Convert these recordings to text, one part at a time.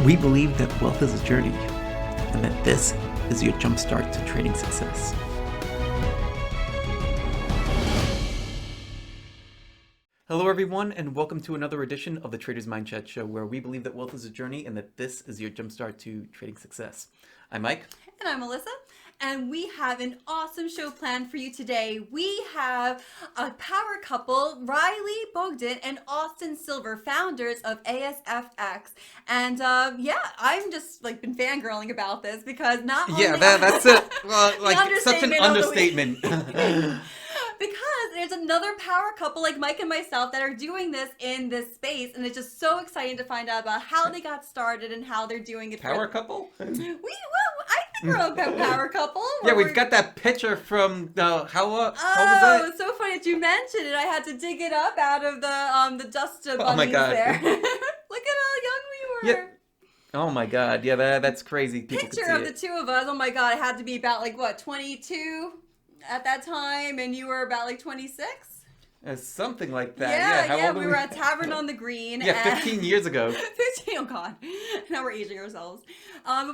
We believe that wealth is a journey, and that this is your jumpstart to trading success. Hello everyone, and welcome to another edition of the Trader's Mindchat show, where we believe that wealth is a journey and that this is your jumpstart to trading success. I'm Mike. And I'm Melissa. And we have an awesome show planned for you today. We have a power couple, Rylee Bogden and Austin Silver, founders of ASFX. And I'm just been fangirling about this because not only... Yeah, that's it. Well, such an understatement. Because there's another power couple like Mike and myself that are doing this in this space, and it's just so exciting to find out about how they got started and how they're doing it. Power couple? I think we're a power couple. Yeah, we've got that picture from how was that? Oh, it's so funny that you mentioned it. I had to dig it up out of the dust bunnies oh my God. there. Look at how young we were. Yeah. Oh my God, yeah, that's crazy. People Picture could see of the two of us. Oh my God, I had to be about 22 at that time, and you were about 26? Something like that. Yeah, we were at Tavern on the Green. Yeah, 15 years ago. 15, oh God. Now we're aging ourselves.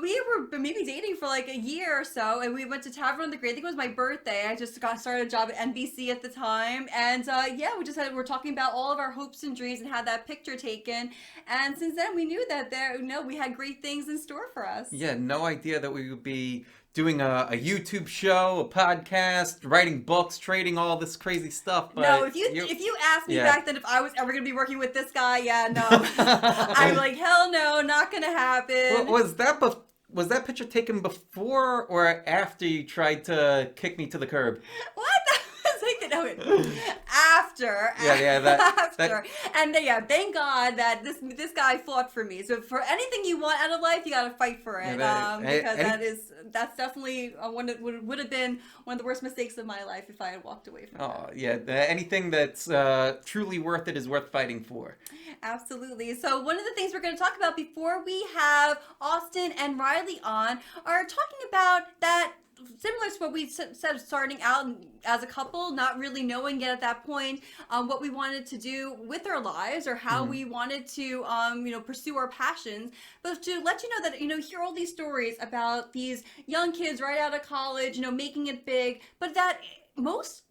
We were maybe dating for a year or so, and we went to Tavern on the Green. I think it was my birthday. I just started a job at NBC at the time. And we're talking about all of our hopes and dreams and had that picture taken. And since then, we knew that we had great things in store for us. Yeah, no idea that we would be doing a YouTube show, a podcast, writing books, trading, all this crazy stuff. But no, if you asked me back then if I was ever going to be working with this guy, no. I'm like, hell no, not going to happen. Was that picture taken before or after you tried to kick me to the curb? What? After. After. And thank God that this guy fought for me. So for anything you want out of life, you got to fight for it. That's definitely would have been one of the worst mistakes of my life if I had walked away from it. Oh, yeah. Anything that's truly worth it is worth fighting for. Absolutely. So one of the things we're going to talk about before we have Austin and Rylee on are talking about that. Similar to what we said, starting out as a couple, not really knowing yet at that point what we wanted to do with our lives or how we wanted to, pursue our passions. But to let you know that, hear all these stories about these young kids right out of college, making it big, but that most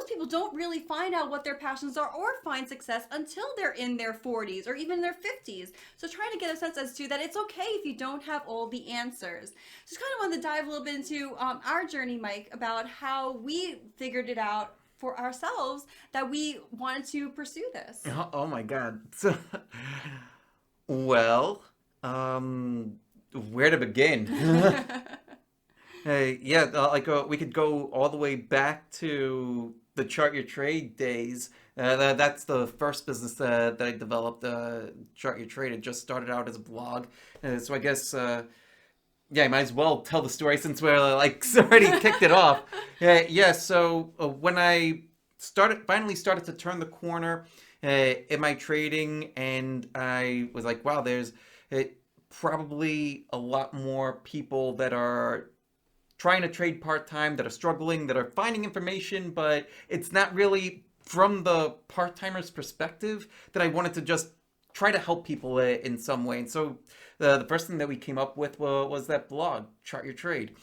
people don't really find out what their passions are or find success until they're in their 40s or even their 50s. So trying to get a sense as to that it's okay if you don't have all the answers. Just kind of wanted to dive a little bit into our journey, Mike, about how we figured it out for ourselves that we wanted to pursue this. Oh my God. So, well, where to begin? Hey, we could go all the way back to the Chart Your Trade days. That's the first business that I developed, Chart Your Trade. It just started out as a blog. So I guess, I might as well tell the story since we're already kicked it off. So when I finally started to turn the corner in my trading, and I was like, wow, there's probably a lot more people that are trying to trade part-time, that are struggling, that are finding information, but it's not really from the part-timer's perspective, that I wanted to just try to help people in some way. And so the first thing that we came up with was that blog, Chart Your Trade.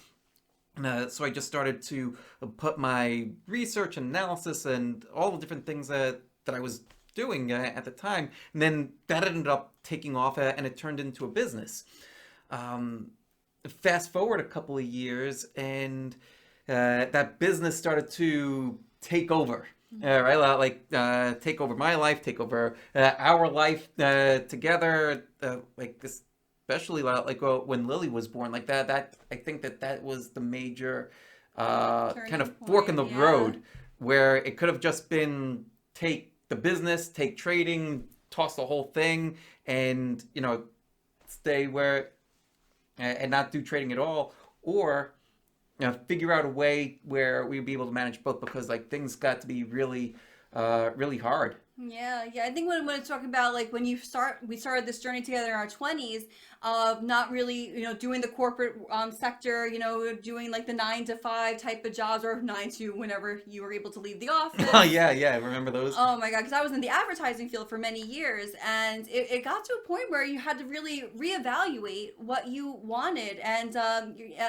So I just started to put my research and analysis and all the different things that I was doing at the time. And then that ended up taking off and it turned into a business. Fast forward a couple of years, and that business started to take over. Take over my life, take over our life together. Especially when Lily was born, that. I think that was the major kind of fork in the road, where it could have just been take the business, take trading, toss the whole thing, and stay where. And not do trading at all, or figure out a way where we'd be able to manage both, because things got to be really, really hard. Yeah, yeah. I think when it's talking about like when we started this journey together in our 20s of not really, doing the corporate sector, doing like the 9 to 5 type of jobs or 9 to whenever you were able to leave the Oh office. yeah, yeah, I remember those. Oh my God, because I was in the advertising field for many years, and it got to a point where you had to really reevaluate what you wanted. And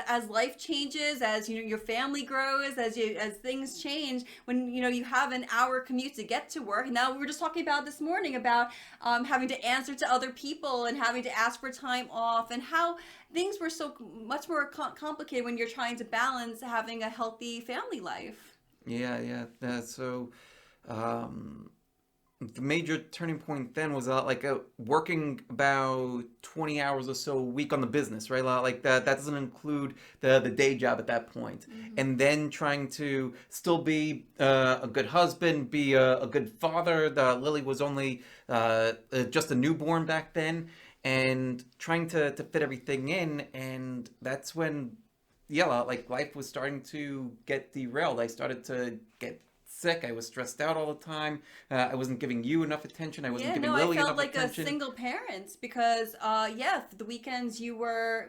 as life changes, as your family grows, as things change, when you have an hour commute to get to work. And now we were just talking about this morning about having to answer to other people and having to ask for time off, and how things were so much more complicated when you're trying to balance having a healthy family life. Yeah, yeah. So um, the major turning point then was like working about 20 hours or so a week on the business, right? Like that doesn't include the day job at that point. Mm-hmm. And then trying to still be a good husband, be a good father. Lily was only just a newborn back then, and trying to fit everything in. And that's when, yeah, like life was starting to get derailed. I started to get sick. I was stressed out all the time. I wasn't giving you enough attention. I wasn't Yeah, giving no, I Lily felt enough like a attention. single parent because, yeah, the weekends you were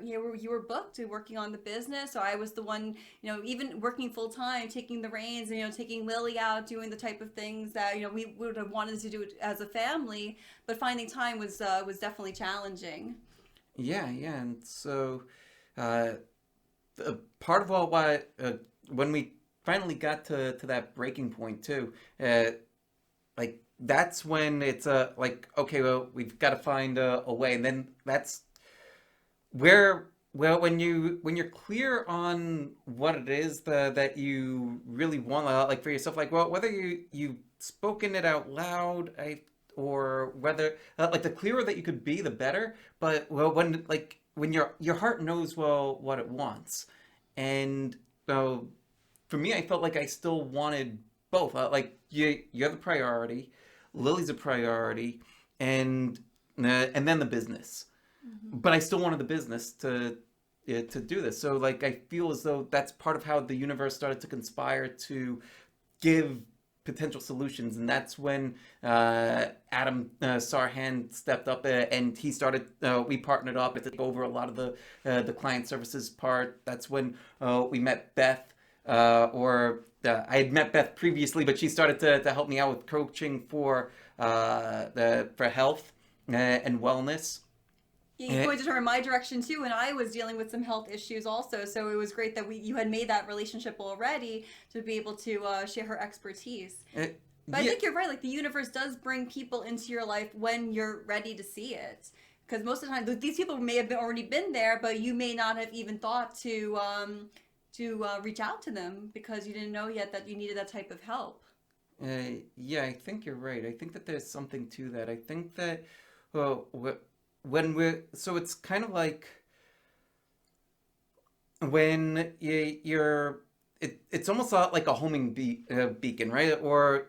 booked and working on the business. So I was the one, even working full time, taking the reins, and taking Lily out, doing the type of things that we would have wanted to do it as a family. But finding time was definitely challenging. Yeah, yeah. And so uh, part of all why when we finally got to that breaking point too, like that's when it's like okay, well we've got to find a way, and then that's where well when you're clear on what it is that you really want like for yourself, like well whether you've spoken it out loud, or whether like the clearer that you could be the better, but well when your heart knows well what it wants. And uh, for me I felt like I still wanted both, like you're the priority, Lily's a priority, and and then the business, Hmm. but I still wanted the business to, yeah, to do this. So like I feel as though that's part of how the universe started to conspire to give potential solutions, and that's when Adam Sarhan stepped up, and he started. We partnered up to take over a lot of the client services part. That's when we met Beth, or I had met Beth previously, but she started to help me out with coaching for health and wellness. Yeah, you Eh, pointed her in my direction too, and I was dealing with some health issues also. So it was great that you had made that relationship already to be able to share her expertise. eh, But I yeah, think you're right. Like the universe does bring people into your life when you're ready to see it. Because most of the time, these people may have already been there, but you may not have even thought to reach out to them because you didn't know yet that you needed that type of help. yeah, I think you're right. I think that there's something to that. I think that well, when we're so it's kind of like when you're it's almost like a homing beacon, right? Or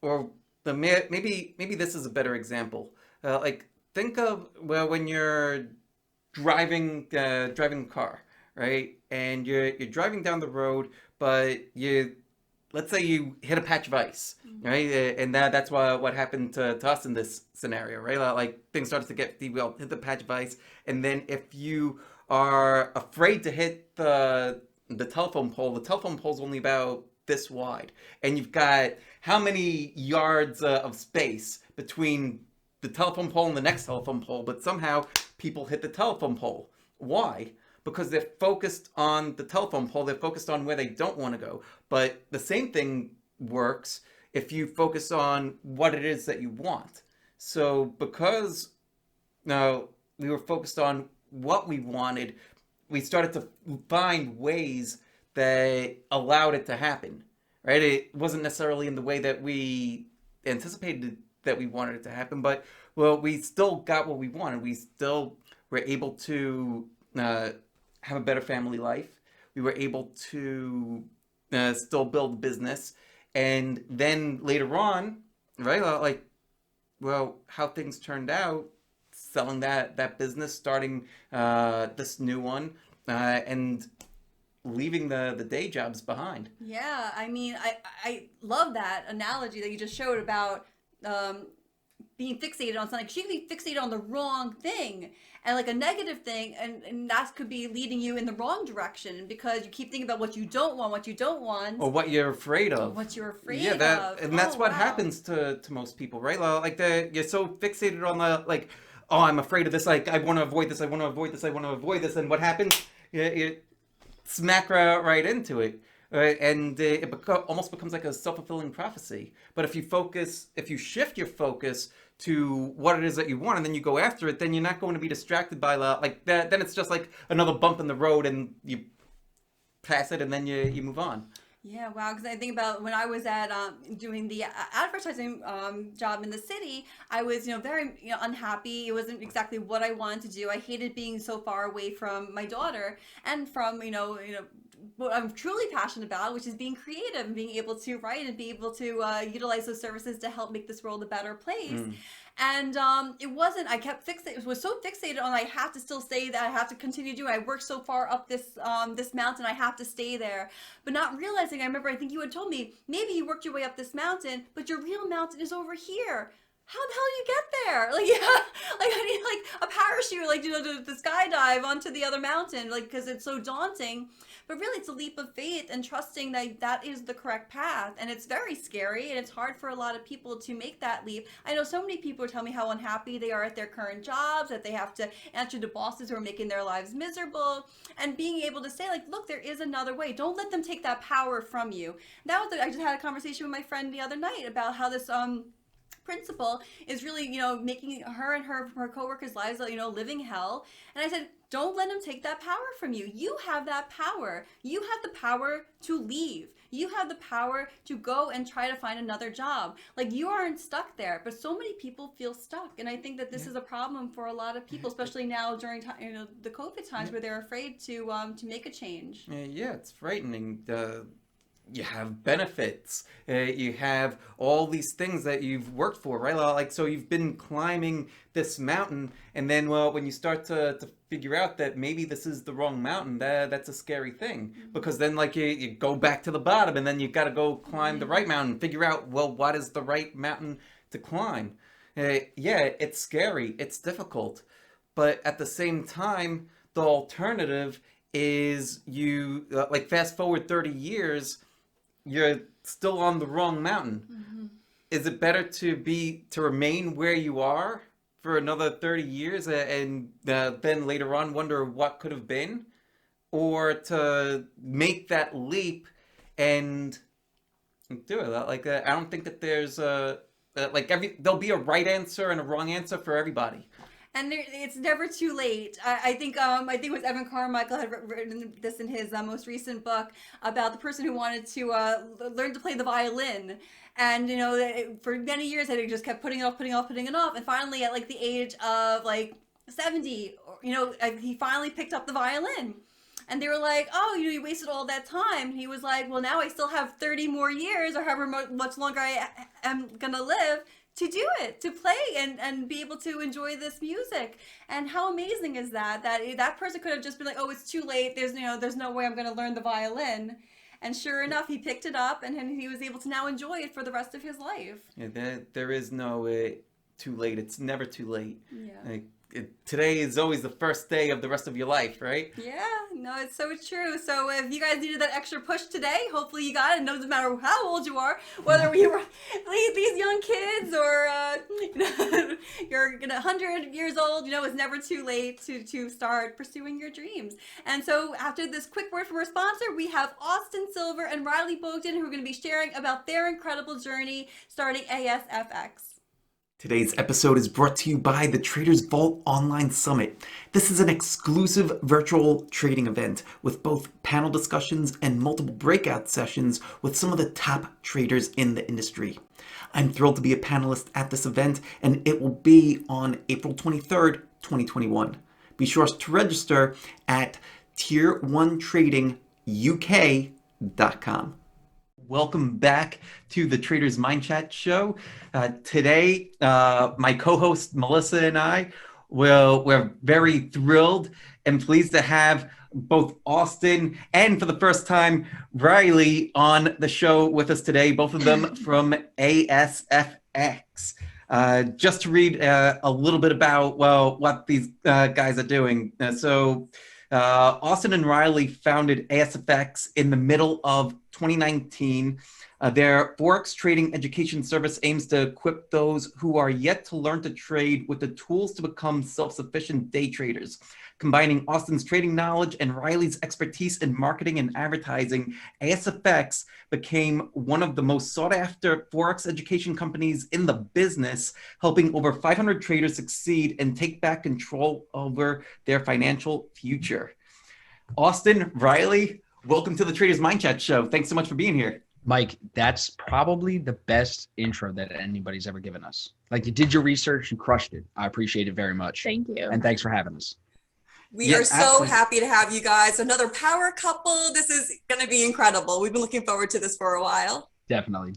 or maybe this is a better example. Like think of well when you're driving a car, right? And you're driving down the road, but you let's say you hit a patch of ice, Mm-hmm. right? And that's what happened to us in this scenario, right? Like things started to get derailed, hit the patch of ice, and then if you are afraid to hit the the telephone pole's only about this wide, and you've got how many yards of space between the telephone pole and the next telephone pole, but somehow people hit the telephone pole. Why? Because they're focused on the telephone pole, they're focused on where they don't want to go. But the same thing works if you focus on what it is that you want. So because now we were focused on what we wanted, we started to find ways that allowed it to happen. Right? It wasn't necessarily in the way that we anticipated that we wanted it to happen, but well, we still got what we wanted. We still were able to have a better family life. We were able to still build a business, and then later on, right? Like well, how things turned out, selling that business, starting this new one, and leaving the day jobs behind. Yeah, I mean, I love that analogy that you just showed about being fixated on something. She could be fixated on the wrong thing and like a negative thing, and that could be leading you in the wrong direction because you keep thinking about what you don't want, or what you're afraid of. What you're afraid that, of. and that's what wow. happens to most people, right? Like you're so fixated on the like, oh, I'm afraid of this. Like I want to avoid this. I want to avoid this. I want to avoid this. And what happens? You smack right into it. Right? And it almost becomes like a self-fulfilling prophecy. But if you shift your focus to what it is that you want, and then you go after it, then you're not going to be distracted by like that. Then it's just like another bump in the road, and you pass it, and then you move on. Yeah, wow. Because I think about when I was at doing the advertising job in the city, I was very unhappy. It wasn't exactly what I wanted to do. I hated being so far away from my daughter and from what I'm truly passionate about, which is being creative and being able to write and be able to utilize those services to help make this world a better place. And it wasn't, I kept fixated, was so fixated on I have to still stay there, I have to continue doing, I worked so far up this this mountain, I have to stay there. But not realizing, I think you had told me, maybe you worked your way up this mountain, but your real mountain is over here. How the hell do you get there? Like, yeah, like I need like a parachute, like, to skydive onto the other mountain, like, because it's so daunting. But really, it's a leap of faith and trusting that that is the correct path. And it's very scary, and it's hard for a lot of people to make that leap. I know so many people tell me how unhappy they are at their current jobs, that they have to answer to bosses who are making their lives miserable, and being able to say, like, look, there is another way. Don't let them take that power from you. I just had a conversation with my friend the other night about how this principal is really, making her and her coworkers' lives, living hell. And I said, don't let them take that power from you. You have that power. You have the power to leave. You have the power to go and try to find another job. Like, you aren't stuck there, but so many people feel stuck. And I think that this is a problem for a lot of people, especially now during the COVID times where they're afraid to make a change. Yeah, it's frightening. You have benefits, you have all these things that you've worked for, right? Like, so you've been climbing this mountain, and then, well, when you start to figure out that maybe this is the wrong mountain, that's a scary thing, because then, like, you go back to the bottom, and then you've got to go climb the right mountain, figure out, well, what is the right mountain to climb? Yeah, it's scary, it's difficult, but at the same time, the alternative is you, like, fast forward 30 years, you're still on the wrong mountain. Is it better to remain where you are for another 30 years and then later on wonder what could have been, or to make that leap and do it? Like, I don't think that there's there'll be a right answer and a wrong answer for everybody. And it's never too late. I think it was Evan Carmichael had written this in his most recent book about the person who wanted to learn to play the violin. And, for many years, they just kept putting it off. And finally, at like the age of like 70, he finally picked up the violin. And they were like, oh, you wasted all that time. And he was like, well, now I still have 30 more years or however much longer I am going to live to do it, to play and be able to enjoy this music. And how amazing is that person could have just been like, oh, it's too late. There's no way I'm going to learn the violin. And sure enough, he picked it up and he was able to now enjoy it for the rest of his life. Yeah, there is no too late. It's never too late. Yeah. Today is always the first day of the rest of your life, right? Yeah, no, it's so true. So if you guys needed that extra push today, hopefully you got it. And it doesn't matter how old you are, whether you were these young kids or you're 100 years old, it's never too late to start pursuing your dreams. And so after this quick word from our sponsor, we have Austin Silver and Rylee Bogden, who are going to be sharing about their incredible journey starting ASFX. Today's episode is brought to you by the Traders Vault Online Summit. This is an exclusive virtual trading event with both panel discussions and multiple breakout sessions with some of the top traders in the industry. I'm thrilled to be a panelist at this event, and it will be on April 23rd, 2021. Be sure to register at tier1tradinguk.com. Welcome back to the Traders Mindchat show. Today, my co-host Melissa and I, we're very thrilled and pleased to have both Austin and for the first time, Rylee on the show with us today, both of them from ASFX. ASFX. Just to read a little bit about, well, what these guys are doing. Austin and Rylee founded ASFX in the middle of 2019. Their Forex trading education service aims to equip those who are yet to learn to trade with the tools to become self-sufficient day traders. Combining Austin's trading knowledge and Rylee's expertise in marketing and advertising, ASFX became one of the most sought-after Forex education companies in the business, helping over 500 traders succeed and take back control over their financial future. Austin, Rylee, welcome to the Traders Mindchat show. Thanks so much for being here. Mike, that's probably the best intro that anybody's ever given us. Like, you did your research, you crushed it. I appreciate it very much. Thank you. And thanks for having us. We are so happy to have you guys. Another power couple. This is going to be incredible. We've been looking forward to this for a while. Definitely.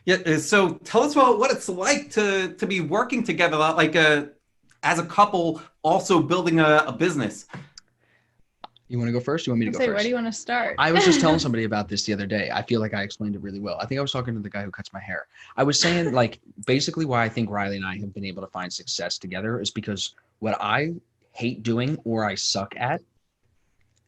Yeah. So tell us about what it's like to be working together, like as a couple, also building a business. You want to go first? You want me to go first? Where do you want to start? I was just telling somebody about this the other day. I feel like I explained it really well. I think I was talking to the guy who cuts my hair. I was saying, like, basically why I think Rylee and I have been able to find success together is because what I hate doing or I suck at,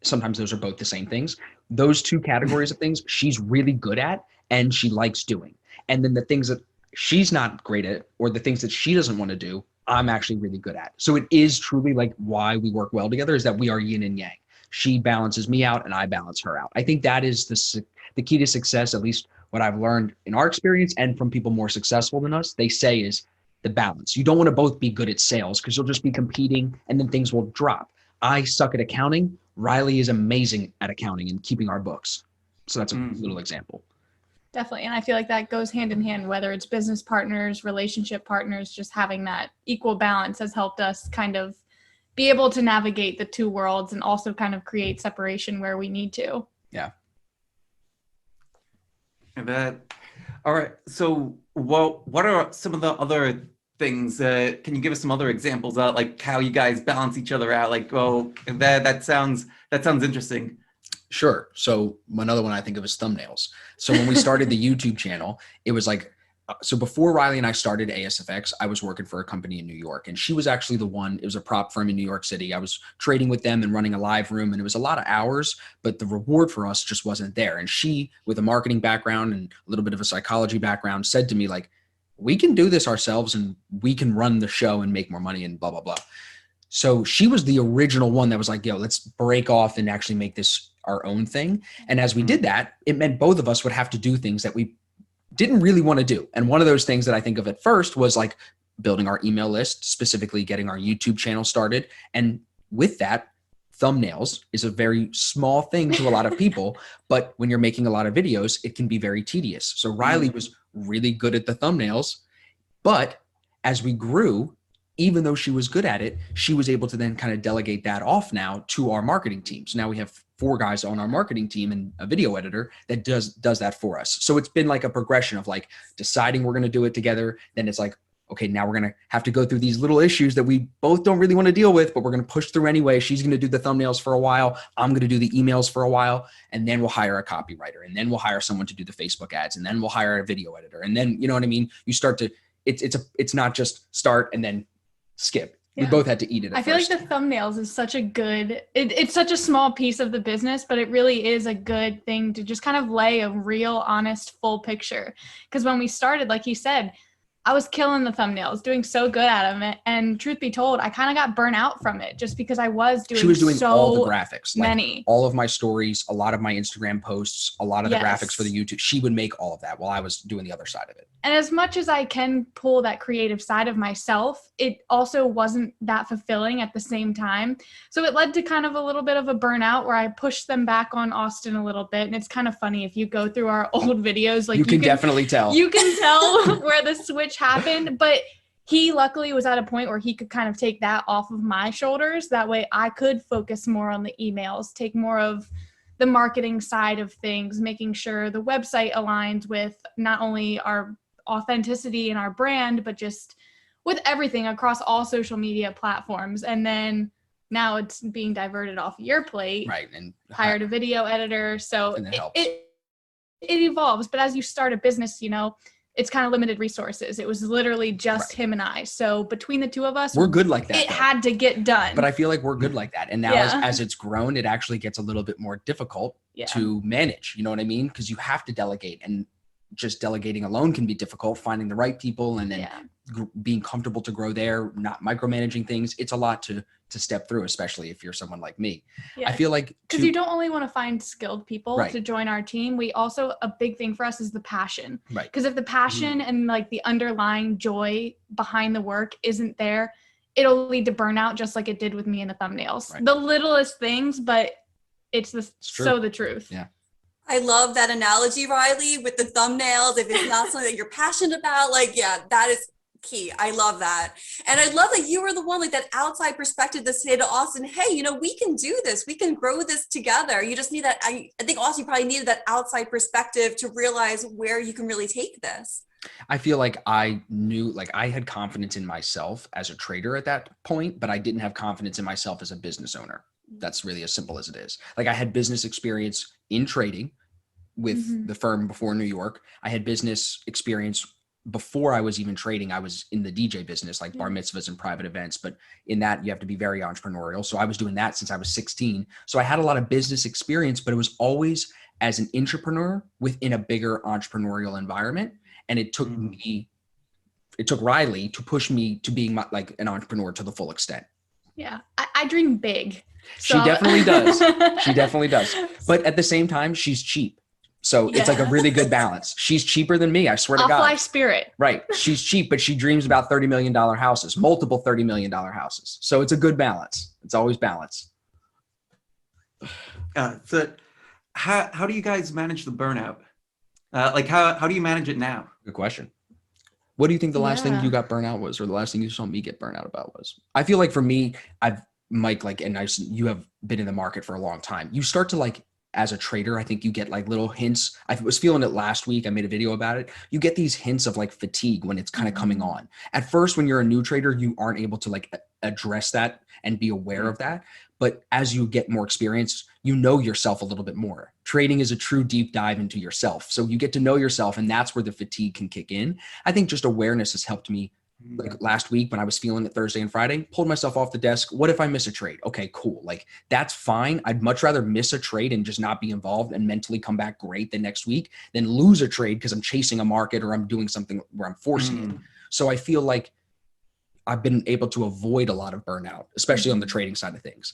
sometimes those are both the same things. Those two categories of things she's really good at and she likes doing. And then the things that she's not great at or the things that she doesn't want to do, I'm actually really good at. So it is truly like why we work well together is that we are yin and yang. She balances me out and I balance her out. I think that is the key to success, at least what I've learned in our experience and from people more successful than us, they say is the balance. You don't want to both be good at sales because you'll just be competing and then things will drop. I suck at accounting. Rylee is amazing at accounting and keeping our books. So that's a little example. Definitely. And I feel like that goes hand in hand, whether it's business partners, relationship partners, just having that equal balance has helped us kind of be able to navigate the two worlds and also kind of create separation where we need to. Yeah. All right. So, well, what are some of the other things? Can you give us some other examples of like how you guys balance each other out? Like, well, that sounds interesting. Sure. So another one I think of is thumbnails. So when we started the YouTube channel, it was like, so before Rylee and I started ASFX, I was working for a company in New York and she was actually the one, it was a prop firm in New York City. I was trading with them and running a live room and it was a lot of hours, but the reward for us just wasn't there. And she, with a marketing background and a little bit of a psychology background, said to me like, we can do this ourselves and we can run the show and make more money and blah, blah, blah. So she was the original one that was like, yo, let's break off and actually make this our own thing. And as we did that, it meant both of us would have to do things that we didn't really want to do. And one of those things that I think of at first was like building our email list, specifically getting our YouTube channel started. And with that, thumbnails is a very small thing to a lot of people, but when you're making a lot of videos, it can be very tedious. So Rylee was really good at the thumbnails, but as we grew, even though she was good at it, she was able to then kind of delegate that off now to our marketing team. So now we have 4 guys on our marketing team and a video editor that does that for us. So it's been like a progression of like deciding we're going to do it together. Then it's like, okay, now we're going to have to go through these little issues that we both don't really want to deal with, but we're going to push through anyway. She's going to do the thumbnails for a while. I'm going to do the emails for a while. And then we'll hire a copywriter. And then we'll hire someone to do the Facebook ads. And then we'll hire a video editor. And then, you know what I mean? You start to, it's not just start and then skip. Yeah. We both had to eat it at I feel first. like the thumbnails is such a good, it's such a small piece of the business, but it really is a good thing to just kind of lay a real, honest, full picture. Because when we started, like you said, I was killing the thumbnails, doing so good at them. And truth be told, I kind of got burnt out from it just because I was doing She was doing so all the graphics, like many. all of my stories, a lot of my Instagram posts, a lot of the graphics for the YouTube. She would make all of that while I was doing the other side of it. And as much as I can pull that creative side of myself, it also wasn't that fulfilling at the same time. So it led to kind of a little bit of a burnout where I pushed them back on Austin a little bit. And it's kind of funny if you go through our old videos, like you can definitely tell. You can tell where the switch happened, but he luckily was at a point where he could kind of take that off of my shoulders. That way I could focus more on the emails, take more of the marketing side of things, making sure the website aligns with not only our authenticity and our brand, but just with everything across all social media platforms. And then now it's being diverted off your plate. Right. And hired a video editor. So and it helps. It evolves. But as you start a business, you know, it's kind of limited resources. It was literally just him and I. So between the two of us, we're good like that. It had to get done. But I feel like we're good like that. And now as it's grown, it actually gets a little bit more difficult to manage. You know what I mean? Because you have to delegate, and just delegating alone can be difficult. Finding the right people and then being comfortable to grow there, not micromanaging things. It's a lot to step through, especially if you're someone like me. Yeah. I feel like because you don't only want to find skilled people to join our team. We also, a big thing for us is the passion. Right. Because if the passion and like the underlying joy behind the work isn't there, it'll lead to burnout, just like it did with me in the thumbnails. Right. The littlest things, but it's so the truth. Yeah. I love that analogy, Rylee, with the thumbnails. If it's not something that you're passionate about, like, that is key. I love that. And I love that you were the one, like that outside perspective to say to Austin, hey, we can do this. We can grow this together. You just need that. I think Austin probably needed that outside perspective to realize where you can really take this. I feel like I knew, like I had confidence in myself as a trader at that point, but I didn't have confidence in myself as a business owner. That's really as simple as it is. Like I had business experience in trading with the firm before New York. I had business experience before I was even trading. I was in the DJ business, like bar mitzvahs and private events, but in that you have to be very entrepreneurial. So I was doing that since I was 16. So I had a lot of business experience, but it was always as an entrepreneur within a bigger entrepreneurial environment. And it took Rylee to push me to being like an entrepreneur to the full extent. Yeah. I dream big. She definitely does. She definitely does. But at the same time, she's cheap. So it's like a really good balance. She's cheaper than me. I swear to God. Fly spirit. Right. She's cheap, but she dreams about $30 million houses, multiple $30 million houses. So it's a good balance. It's always balance. So how do you guys manage the burnout? Like how do you manage it now? Good question. What do you think the last thing you got burnt out was, or the last thing you saw me get burnt out about was? I feel like for me, Mike, like, and you have been in the market for a long time. You start to like, as a trader, I think you get like little hints. I was feeling it last week. I made a video about it. You get these hints of like fatigue when it's kind of coming on. At first, when you're a new trader, you aren't able to like address that and be aware of that. But as you get more experience, you know yourself a little bit more. Trading is a true deep dive into yourself. So you get to know yourself, and that's where the fatigue can kick in. I think just awareness has helped me. Like last week when I was feeling it Thursday and Friday, pulled myself off the desk. What if I miss a trade? Okay, cool. Like that's fine. I'd much rather miss a trade and just not be involved and mentally come back great the next week than lose a trade because I'm chasing a market or I'm doing something where I'm forcing it. So I feel like I've been able to avoid a lot of burnout, especially on the trading side of things.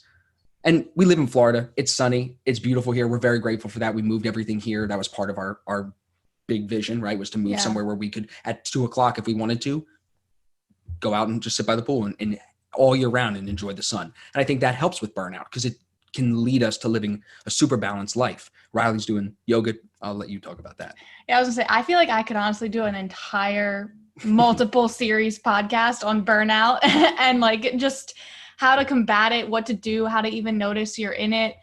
And we live in Florida. It's sunny. It's beautiful here. We're very grateful for that. We moved everything here. That was part of our big vision, right? Was to move somewhere where we could at 2:00 if we wanted to, go out and just sit by the pool and all year round and enjoy the sun. And I think that helps with burnout because it can lead us to living a super balanced life. Rylee's doing yoga. I'll let you talk about that. Yeah, I was gonna say, I feel like I could honestly do an entire multiple series podcast on burnout and like just how to combat it, what to do, how to even notice you're in it.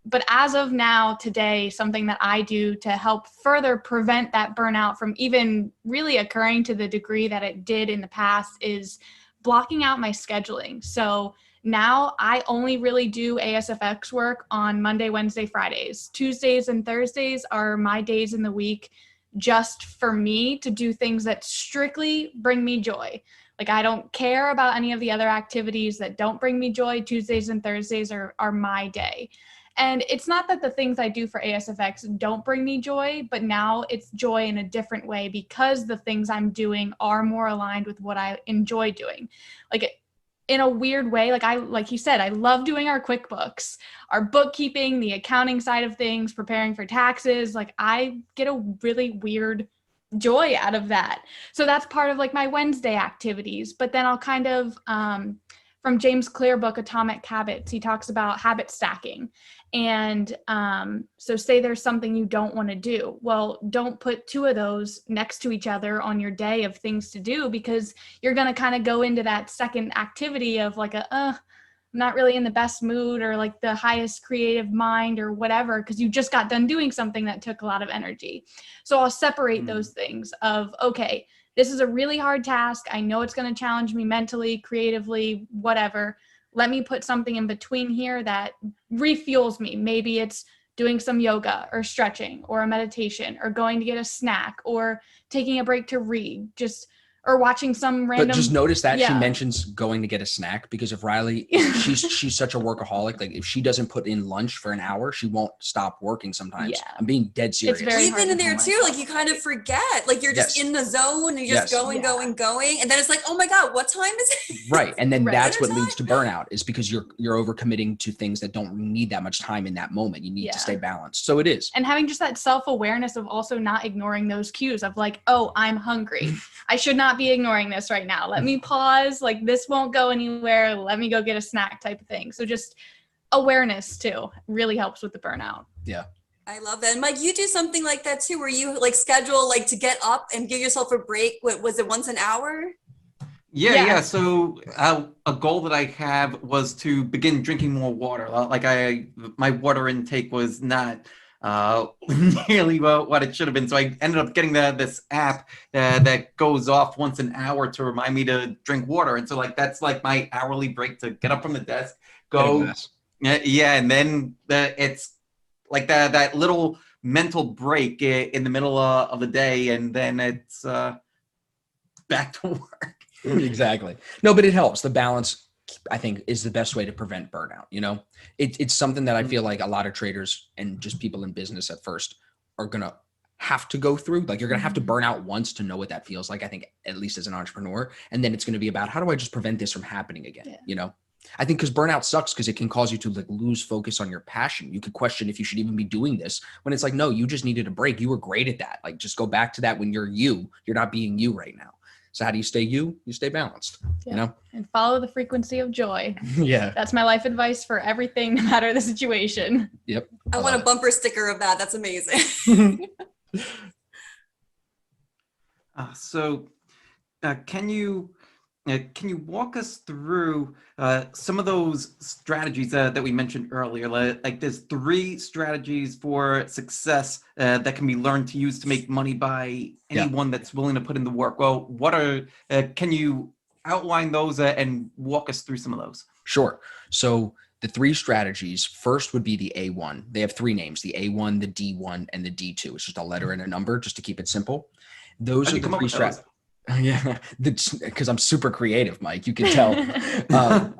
But as of now, today, something that I do to help further prevent that burnout from even really occurring to the degree that it did in the past is blocking out my scheduling. So now I only really do ASFX work on Monday, Wednesday, Fridays. Tuesdays and Thursdays are my days in the week just for me to do things that strictly bring me joy. Like I don't care about any of the other activities that don't bring me joy. Tuesdays and Thursdays are my day. And it's not that the things I do for ASFX don't bring me joy, but now it's joy in a different way because the things I'm doing are more aligned with what I enjoy doing. Like in a weird way, like he said, I love doing our QuickBooks, our bookkeeping, the accounting side of things, preparing for taxes. Like I get a really weird joy out of that. So that's part of like my Wednesday activities. But then I'll kind of, from James Clear book, Atomic Habits, he talks about habit stacking. And so say there's something you don't want to do. Well, don't put two of those next to each other on your day of things to do because you're going to kind of go into that second activity of like I'm not really in the best mood or like the highest creative mind or whatever because you just got done doing something that took a lot of energy. So I'll separate those things of, okay, this is a really hard task. I know it's going to challenge me mentally, creatively, whatever. Let me put something in between here that refuels me. Maybe it's doing some yoga or stretching or a meditation or going to get a snack or taking a break to read, just or watching some random. But just notice that she Yeah. mentions going to get a snack, because if Rylee, she's such a workaholic. Like if she doesn't put in lunch for an hour, she won't stop working sometimes. Yeah. I'm being dead serious. very We've hard been in to there pull too. myself Like you kind of forget, like you're just Yes. in the zone and you're just Yes. going, Yeah. going. And then it's like, oh my God, what time is it? Right. And then Right. that's what Dinner leads to burnout, is because you're overcommitting to things that don't need that much time in that moment. You need Yeah. to stay balanced. So it is. And having just that self-awareness of also not ignoring those cues of like, oh, I'm hungry. I should not be ignoring this right now. Let me pause. Like this won't go anywhere. Let me go get a snack type of thing. So just awareness too really helps with the burnout. Yeah. I love that. And Mike, you do something like that too, where you like schedule like to get up and give yourself a break. What was it, once an hour? Yeah. So a goal that I have was to begin drinking more water. Like my water intake was not nearly what it should have been. So I ended up getting this app that goes off once an hour to remind me to drink water. And so like that's like my hourly break to get up from the desk, go. Yeah, and then it's like that little mental break in the middle of the day, and then it's back to work. Exactly. No, but it helps. The balance, I think, is the best way to prevent burnout. You know, it's something that I feel like a lot of traders and just people in business at first are going to have to go through. Like you're going to have to burn out once to know what that feels like, I think, at least as an entrepreneur. And then it's going to be about, how do I just prevent this from happening again? Yeah. You know, I think because burnout sucks because it can cause you to like lose focus on your passion. You could question if you should even be doing this, when it's like, no, you just needed a break. You were great at that. Like just go back to that when you're you. You're not being you right now. So how do you stay you? You stay balanced, Yeah. you know? And follow the frequency of joy. Yeah. That's my life advice for everything, no matter the situation. Yep. I want a bumper sticker of that. That's amazing. So can you walk us through some of those strategies that we mentioned earlier? Like there's 3 strategies for success that can be learned to use to make money by anyone that's willing to put in the work. Well, what are, can you outline those and walk us through some of those? Sure. So the 3 strategies, first would be the A1. They have 3 names, the A1, the D1, and the D2. It's just a letter and a number just to keep it simple. Those are the 3 strategies. Yeah, because I'm super creative, Mike. You can tell.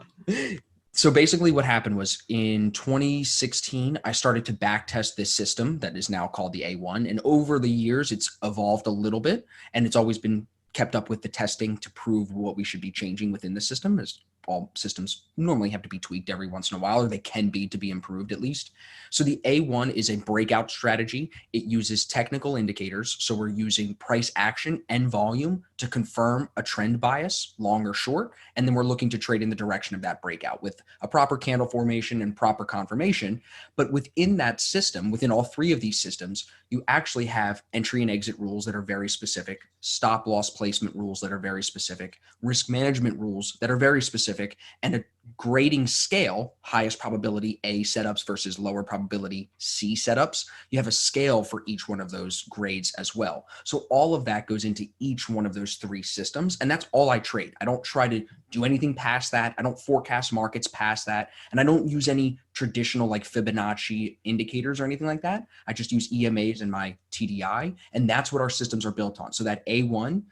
So basically what happened was in 2016, I started to back test this system that is now called the A1. And over the years, it's evolved a little bit, and it's always been kept up with the testing to prove what we should be changing within the system, as all systems normally have to be tweaked every once in a while, or they can be to be improved at least. So the A1 is a breakout strategy. It uses technical indicators. So we're using price action and volume to confirm a trend bias, long or short. And then we're looking to trade in the direction of that breakout with a proper candle formation and proper confirmation. But within that system, within all 3 of these systems, you actually have entry and exit rules that are very specific, stop loss placement rules that are very specific, risk management rules that are very specific, and a grading scale, highest probability A setups versus lower probability C setups. You have a scale for each one of those grades as well. So all of that goes into each one of those 3 systems. And that's all I trade. I don't try to do anything past that. I don't forecast markets past that. And I don't use any traditional like Fibonacci indicators or anything like that. I just use EMAs and my TDI. And that's what our systems are built on. So that A1,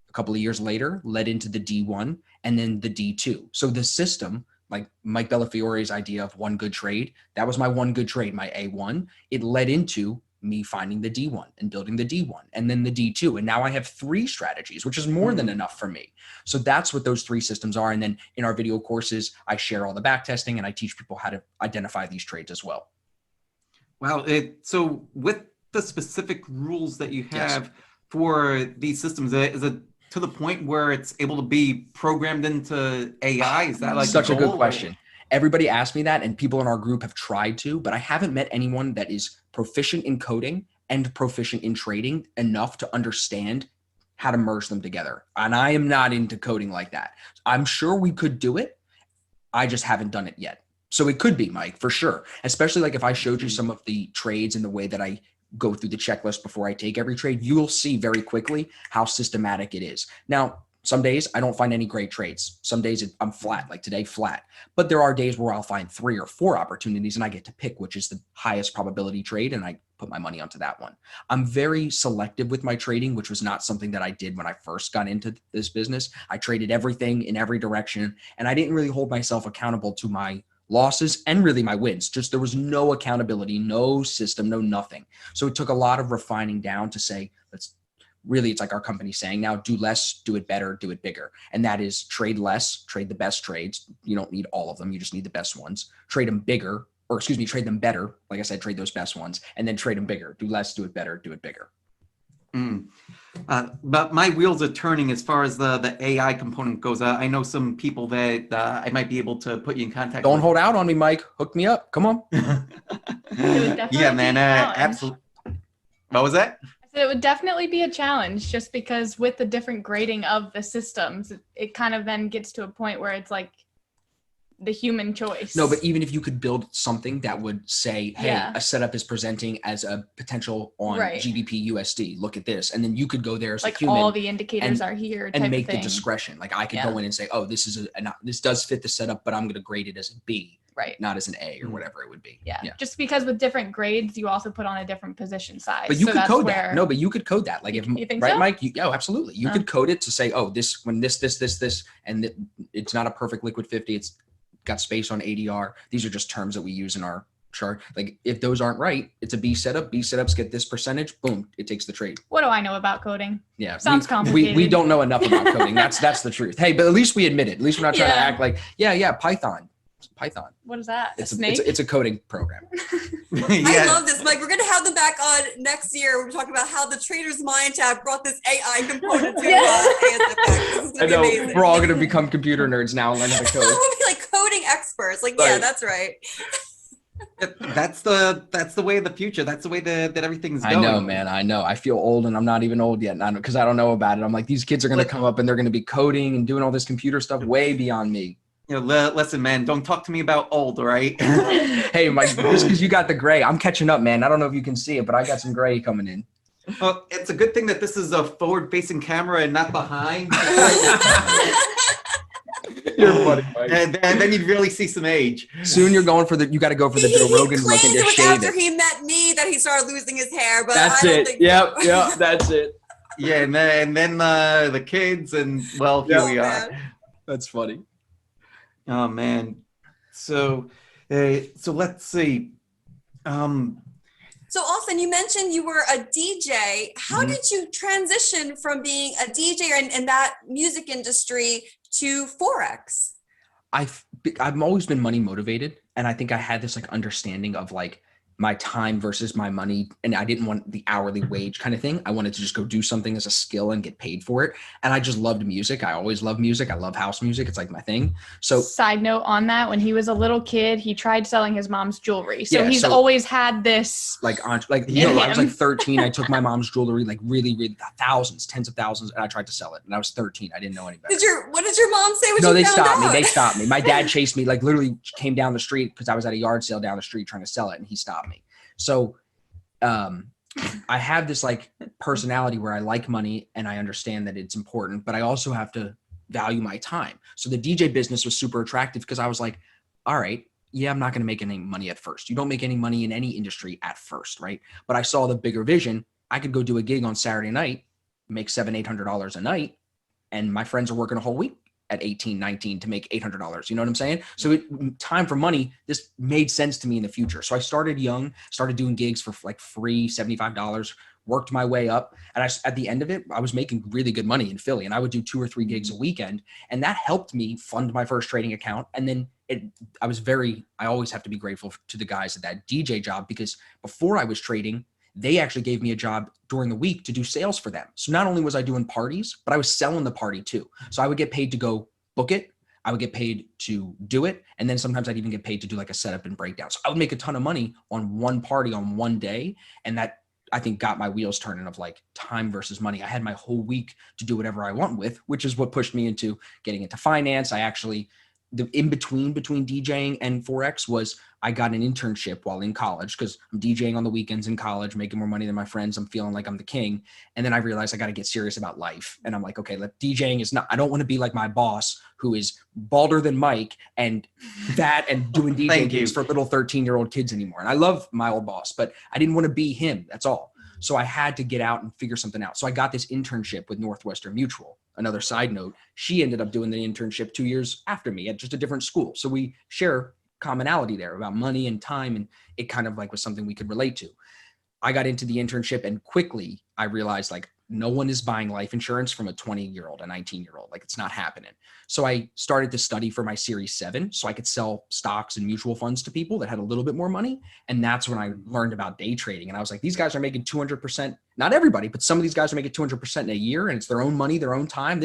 a couple of years later, led into the D1 and then the D2. So the system, like Mike Bellafiore's idea of one good trade, that was my one good trade, my A1. It led into me finding the D1 and building the D1 and then the D2. And now I have 3 strategies, which is more than enough for me. So that's what those 3 systems are. And then in our video courses, I share all the back testing and I teach people how to identify these trades as well. Wow. So with the specific rules that you have for these systems, is it to the point where it's able to be programmed into AI? Is that like such a good question? Everybody asks me that, and people in our group have tried to, but I haven't met anyone that is proficient in coding and proficient in trading enough to understand how to merge them together. And I am not into coding like that. I'm sure we could do it. I just haven't done it yet. So it could be, Mike, for sure. Especially like if I showed you some of the trades and the way that I go through the checklist before I take every trade, you'll see very quickly how systematic it is. Now, Some days I don't find any great trades. Some days I'm flat, like today, flat. But there are days where I'll find 3 or 4 opportunities and I get to pick which is the highest probability trade and I put my money onto that one. I'm very selective with my trading, which was not something that I did when I first got into this business. I traded everything in every direction and I didn't really hold myself accountable to my losses and really my wins. Just there was no accountability, no system, no nothing. So it took a lot of refining down to say, it's like our company saying now, do less, do it better, do it bigger. And that is trade less, trade the best trades. You don't need all of them. You just need the best ones. Trade them bigger, or excuse me, trade them better. Like I said, trade those best ones and then trade them bigger. Do less, do it better, do it bigger. But my wheels are turning as far as the AI component goes. I know some people that I might be able to put you in contact Don't with. hold out on me, Mike. Hook me up. Come on. Yeah, man. Absolutely. What was that? It would definitely be a challenge just because with the different grading of the systems, it kind of then gets to a point where it's like the human choice. No, but even if you could build something that would say, hey, Yeah. a setup is presenting as a potential on Right. GBP USD. Look at this. And then you could go there as like a human all the indicators and- are here and type make of the thing. discretion. Like I could Yeah. go in and say, oh, this does fit the setup, but I'm going to grade it as a B, Right. not as an A or whatever it would be. Yeah. Just because with different grades, you also put on a different position size. But you So could that's code where- that. No, but you could code that. Like You if think right, so? Mike? Absolutely. You Oh. could code it to say, oh, this when this, and it's not a perfect liquid 50. It's got space on ADR. These are just terms that we use in our chart. Like if those aren't right, it's a B setup. B setups get this percentage. Boom, it takes the trade. What do I know about coding? Yeah, Sounds we complicated. don't know enough about coding. That's the truth. Hey, but at least we admit it. At least we're not trying to Yeah. act like Python. What is that? It's a snake? it's a coding program. I love this, Mike. We're going to have them back on next year. We're talking about how the Trader's Mindchat brought this AI component to ASFX. This is going to be amazing. We're all going to become computer nerds now and learn how to code. We'll be like coding experts. Like, Right. yeah, that's right. That's the way of the future. That's the way that everything's going. I know, man. I know. I feel old and I'm not even old yet because I don't know about it. I'm like, these kids are going to come up and they're going to be coding and doing all this computer stuff way beyond me. You know, listen, man, don't talk to me about old, all right? Hey, Mike, just because you got the gray, I'm catching up, man. I don't know if you can see it, but I got some gray coming in. Well, it's a good thing that this is a forward-facing camera and not behind. You're funny, Mike. And then you'd really see some age. Soon you got to go for the Joe Rogan look and claimed it just was shave after it. he met me that he started losing his hair, but That's I don't it. think Yep, so. yep, that's it. Yeah, and then the kids, and well, here we are. Man. That's funny. Oh man. So let's see. So Austin, you mentioned you were a DJ. How Mhm. did you transition from being a DJ in that music industry to Forex? I've always been money motivated, and I think I had this like understanding of like my time versus my money, and I didn't want the hourly wage kind of thing. I wanted to just go do something as a skill and get paid for it. And I just loved music. I always loved music. I love house music. It's like my thing. So Side note on that, when he was a little kid, he tried selling his mom's jewelry. So Yeah, he's so- always had this. I was like him. 13. I took my mom's jewelry, like really thousands, tens of thousands, and I tried to sell it. And I was 13. I didn't know any better. What did your mom say when No, you they found stopped me. out? They stopped me. My dad chased me, like literally came down the street because I was at a yard sale down the street trying to sell it, and he stopped me. So I have this like personality where I like money and I understand that it's important, but I also have to value my time. So the DJ business was super attractive because I was like, all right, yeah, I'm not going to make any money at first. You don't make any money in any industry at first, right? But I saw the bigger vision. I could go do a gig on Saturday night, make $700-800 a night, and my friends are working a whole week at 18, 19 to make $800. You know what I'm saying? So time for money, this made sense to me in the future. So I started young, started doing gigs for like free, $75, worked my way up. And at the end of it, I was making really good money in Philly, and I would do 2 or 3 gigs a weekend. And that helped me fund my first trading account. And then I always have to be grateful to the guys at that DJ job, because before I was trading, they actually gave me a job during the week to do sales for them. So not only was I doing parties, but I was selling the party too. So I would get paid to go book it. I would get paid to do it. And then sometimes I'd even get paid to do like a setup and breakdown. So I would make a ton of money on one party on one day. And that, I think, got my wheels turning of like time versus money. I had my whole week to do whatever I want with, which is what pushed me into getting into finance. I actually the in between DJing and Forex was I got an internship while in college because I'm DJing on the weekends in college, making more money than my friends. I'm feeling like I'm the king. And then I realized I got to get serious about life. And I'm like, okay, DJing is not, I don't want to be like my boss who is balder than Mike and doing DJ gigs for little 13-year-old kids anymore. And I love my old boss, but I didn't want to be him. That's all. So I had to get out and figure something out. So I got this internship with Northwestern Mutual. Another side note, she ended up doing the internship 2 years after me at just a different school. So we share commonality there about money and time. And it kind of like was something we could relate to. I got into the internship and quickly I realized like no one is buying life insurance from a 20-year-old, a 19-year-old. Like it's not happening. So I started to study for my Series 7 so I could sell stocks and mutual funds to people that had a little bit more money. And that's when I learned about day trading. And I was like, these guys are making 200%. Not everybody, but some of these guys are making 200% in a year, and it's their own money, their own time.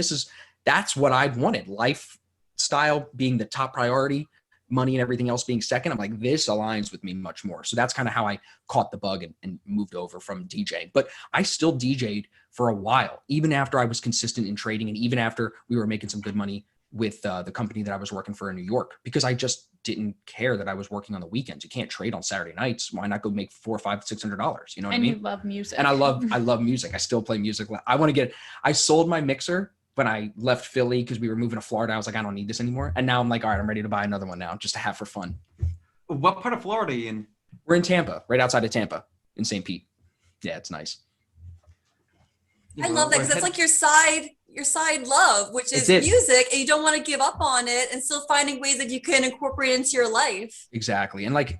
That's what I wanted. Lifestyle being the top priority, money and everything else being second. I'm like, this aligns with me much more. So that's kind of how I caught the bug and moved over from DJing. But I still DJ'd for a while, even after I was consistent in trading and even after we were making some good money with the company that I was working for in New York, because I just didn't care that I was working on the weekends. You can't trade on Saturday nights. Why not go make $400, $500, $600? You know what I mean? And you love music. And I love music. I still play music. I sold my mixer when I left Philly because we were moving to Florida. I was like, I don't need this anymore. And now I'm like, all right, I'm ready to buy another one now just to have for fun. What part of Florida are you in? We're in Tampa, right outside of Tampa in St. Pete. Yeah, it's nice. I love that because that's like your side love, which is music, and you don't want to give up on it and still finding ways that you can incorporate into your life. Exactly. And like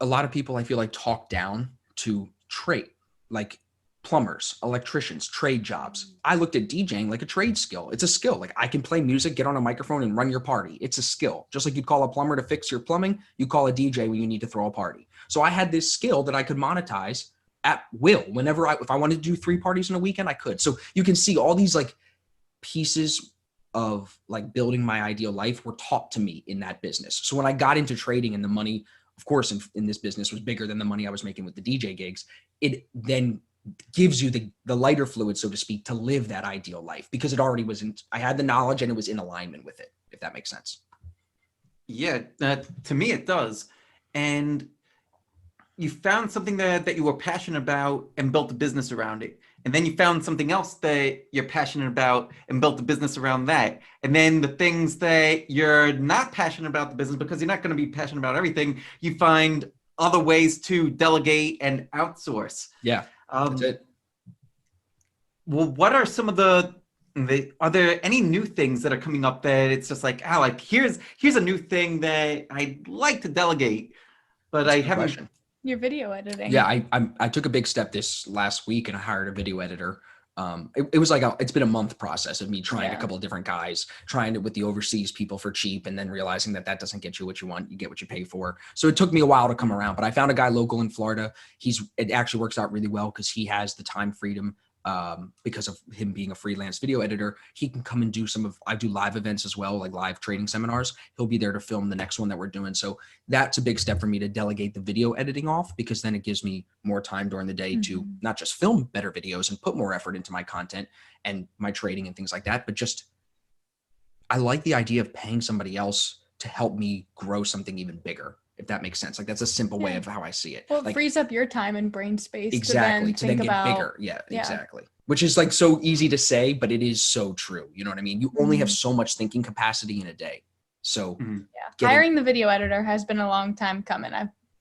a lot of people I feel like talk down to trade, like plumbers, electricians, trade jobs. I looked at DJing like a trade skill. It's a skill. Like I can play music, get on a microphone and run your party. It's a skill. Just like you'd call a plumber to fix your plumbing, you call a DJ when you need to throw a party. So I had this skill that I could monetize at will. Whenever if I wanted to do 3 parties in a weekend, I could. So you can see all these like pieces of like building my ideal life were taught to me in that business. So when I got into trading and the money, of course, in this business was bigger than the money I was making with the DJ gigs, it then gives you the lighter fluid, so to speak, to live that ideal life because it already was I had the knowledge and it was in alignment with it, if that makes sense. Yeah, to me it does. And you found something that you were passionate about and built a business around it. And then you found something else that you're passionate about and built a business around that. And then the things that you're not passionate about the business, because you're not going to be passionate about everything, you find other ways to delegate and outsource. Yeah, that's it. Well, what are some of are there any new things that are coming up that it's just like, oh, like here's a new thing that I'd like to delegate, but I haven't. Question. Your video editing. Yeah, I took a big step this last week and I hired a video editor. It was like it's been a month process of me trying a couple of different guys, trying it with the overseas people for cheap, and then realizing that doesn't get you what you want. You get what you pay for. So it took me a while to come around, but I found a guy local in Florida. It actually works out really well because he has the time freedom. Because of him being a freelance video editor, he can come and I do live events as well, like live trading seminars. He'll be there to film the next one that we're doing. So that's a big step for me to delegate the video editing off, because then it gives me more time during the day to not just film better videos and put more effort into my content and my trading and things like that, but just, I like the idea of paying somebody else to help me grow something even bigger, if that makes sense. Like that's a simple way of how I see it. Well, it like, frees up your time and brain space exactly to then think about bigger. Yeah, exactly. Which is like so easy to say, but it is so true. You know what I mean? You only have so much thinking capacity in a day. So hiring the video editor has been a long time coming.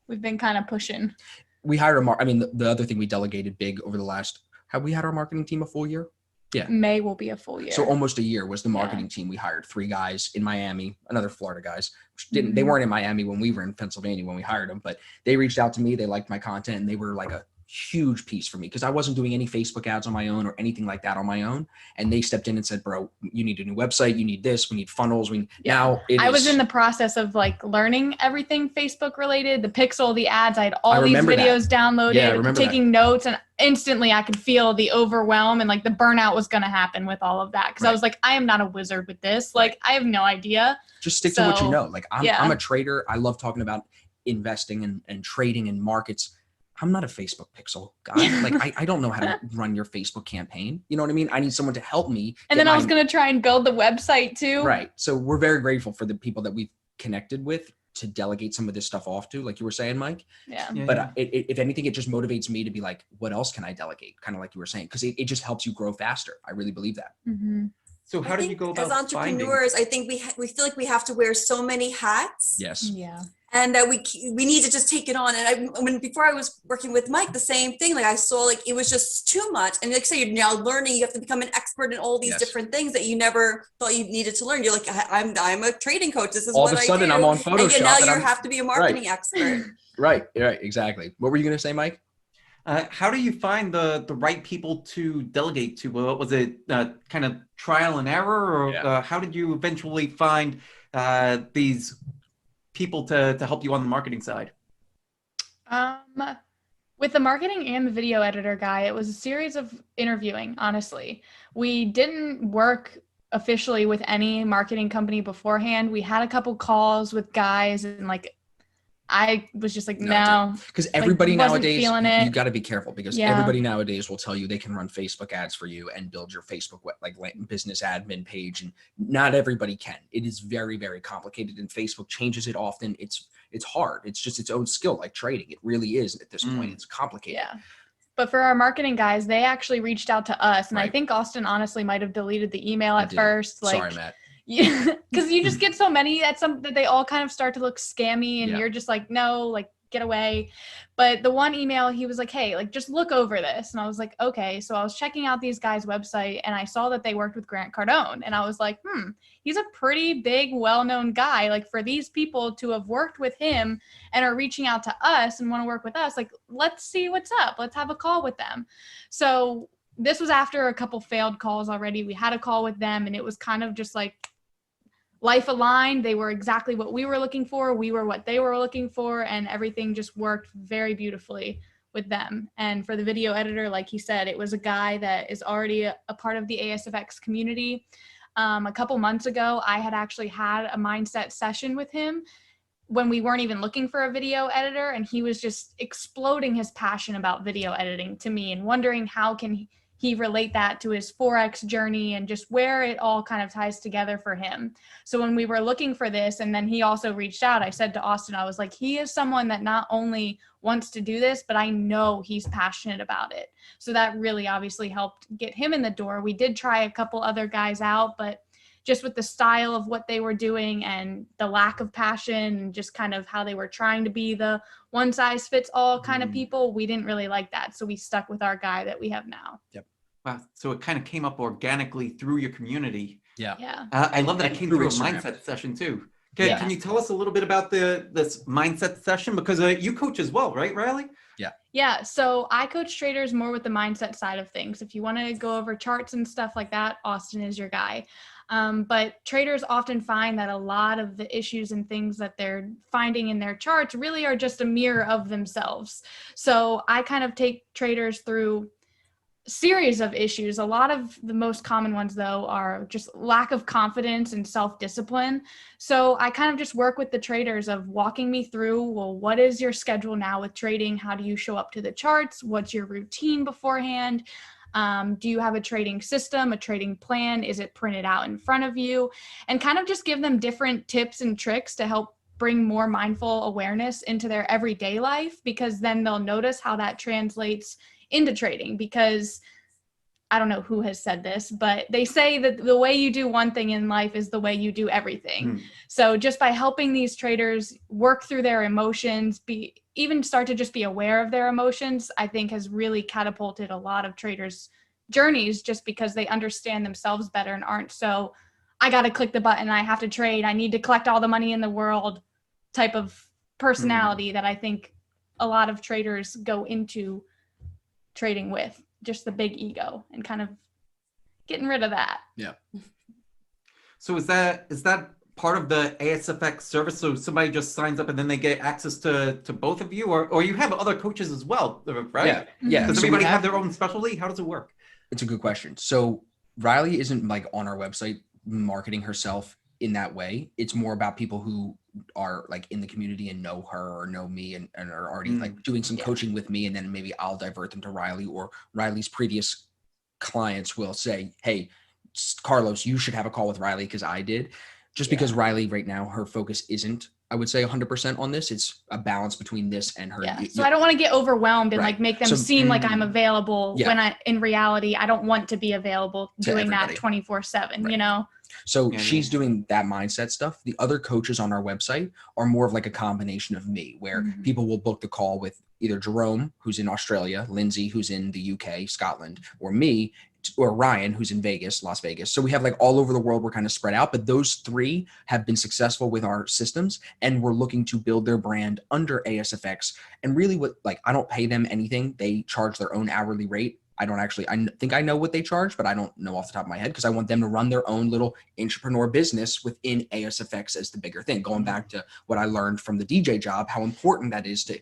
We've been kind of pushing. We hired the other thing we delegated big over the last, have we had our marketing team a full year? Yeah. May will be a full year. So almost a year was the marketing team. We hired 3 guys in Miami, another Florida guys. They weren't in Miami when we were in Pennsylvania when we hired them, but they reached out to me. They liked my content and they were like a huge piece for me because I wasn't doing any Facebook ads on my own or anything like that on my own. And they stepped in and said, bro, you need a new website. You need this. We need funnels. I was in the process of like learning everything Facebook related, the pixel, the ads. I had all these videos downloaded, taking notes, and instantly I could feel the overwhelm and like the burnout was going to happen with all of that. Cause I was like, I am not a wizard with this. Like I have no idea. Just stick to what you know. Like I'm a trader. I love talking about investing and trading in markets. I'm not a Facebook pixel guy. Like I don't know how to run your Facebook campaign. You know what I mean? I need someone to help me. And then I was going to try and build the website too. Right. So we're very grateful for the people that we've connected with to delegate some of this stuff off to, like you were saying, Mike. Yeah. But if anything, it just motivates me to be like, what else can I delegate? Kind of like you were saying, because it just helps you grow faster. I really believe that. Mm-hmm. So how I did you think go about as entrepreneurs, I think we feel like we have to wear so many hats. Yes. Yeah. And that we need to just take it on. And before I was working with Mike, the same thing. Like I saw like it was just too much. And like I say, you're now learning. You have to become an expert in all these different things that you never thought you needed to learn. You're like, I'm a trading coach. This is all what of a I sudden do. I'm on Photoshop. And now you have to be a marketing expert. Right. Exactly. What were you going to say, Mike? How do you find the right people to delegate to? Was it kind of trial and error, or how did you eventually find these people to help you on the marketing side? With the marketing and the video editor guy, it was a series of interviewing, honestly. We didn't work officially with any marketing company beforehand. We had a couple calls with guys, and like I was just like, no. Because everybody nowadays, you got to be careful, because everybody nowadays will tell you they can run Facebook ads for you and build your Facebook like business admin page. And not everybody can. It is very, very complicated, and Facebook changes it often. It's hard. It's just its own skill, like trading. It really is at this point. It's complicated. Yeah. But for our marketing guys, they actually reached out to us. And I think Austin honestly might have deleted the email at first. Like, sorry, Matt. Yeah, because you just get so many that they all kind of start to look scammy, and you're just like, no, like get away. But the one email, he was like, hey, like just look over this. And I was like, okay. So I was checking out these guys' website, and I saw that they worked with Grant Cardone, and I was like, he's a pretty big, well-known guy. Like for these people to have worked with him and are reaching out to us and want to work with us, like let's see what's up. Let's have a call with them. So this was after a couple failed calls already. We had a call with them, and it was kind of just like life aligned. They were exactly what we were looking for. We were what they were looking for, and everything just worked very beautifully with them. And for the video editor, like he said, it was a guy that is already a part of the ASFX community. A couple months ago, I had actually had a mindset session with him when we weren't even looking for a video editor, and he was just exploding his passion about video editing to me and wondering how can he relate that to his Forex journey and just where it all kind of ties together for him. So when we were looking for this, and then he also reached out, I said to Austin, I was like, he is someone that not only wants to do this, but I know he's passionate about it. So that really obviously helped get him in the door. We did try a couple other guys out, but just with the style of what they were doing and the lack of passion and just kind of how they were trying to be the one size fits all kind of people, we didn't really like that. So we stuck with our guy that we have now. Yep. Wow. So it kind of came up organically through your community. Yeah. I love that it came through a Instagram. mindset session too. Okay, can you tell us a little bit about this mindset session? Because you coach as well, right, Rylee? Yeah, so I coach traders more with the mindset side of things. If you want to go over charts and stuff like that, Austin is your guy. But traders often find that a lot of the issues and things that they're finding in their charts really are just a mirror of themselves. So I kind of take traders through series of issues. A lot of the most common ones, though, are just lack of confidence and self-discipline. So I kind of just work with the traders of walking me through, well, what is your schedule now with trading? How do you show up to the charts? What's your routine beforehand? Do you have a trading system, a trading plan? Is it printed out in front of you? And kind of just give them different tips and tricks to help bring more mindful awareness into their everyday life, because then they'll notice how that translates into trading. Because I don't know who has said this, but they say that the way you do one thing in life is the way you do everything. So just by helping these traders work through their emotions, even start to just be aware of their emotions, I think has really catapulted a lot of traders' journeys, just because they understand themselves better and aren't so, I got to click the button, I have to trade, I need to collect all the money in the world type of personality that I think a lot of traders go into trading with, just the big ego, and kind of getting rid of that. Yeah. So is that part of the ASFX service? So somebody just signs up and then they get access to both of you, or you have other coaches as well, right? Yeah. Does So everybody we have their own specialty? How does it work? It's a good question. So Rylee isn't like on our website marketing herself in that way. It's more about people who are like in the community and know her or know me and are already like doing some coaching with me. And then maybe I'll divert them to Rylee, or Rylee's previous clients will say, hey, Carlos, you should have a call with Rylee because I did. Just because Rylee right now, her focus isn't, I would say 100% on this. It's a balance between this and her. Yeah. So I don't want to get overwhelmed and like make them seem like I'm available when in reality, I don't want to be available doing that 24/7, you know? So she's doing that mindset stuff. The other coaches on our website are more of like a combination of me, where people will book the call with either Jerome, who's in Australia, Lindsay, who's in the UK, Scotland, or me, or Ryan, who's in Vegas, Las Vegas. So we have like all over the world, we're kind of spread out, but those three have been successful with our systems, and we're looking to build their brand under ASFX. And really what, like, I don't pay them anything. They charge their own hourly rate. I think I know what they charge, but I don't know off the top of my head, because I want them to run their own little entrepreneur business within ASFX as the bigger thing. Going back to what I learned from the DJ job, how important that is to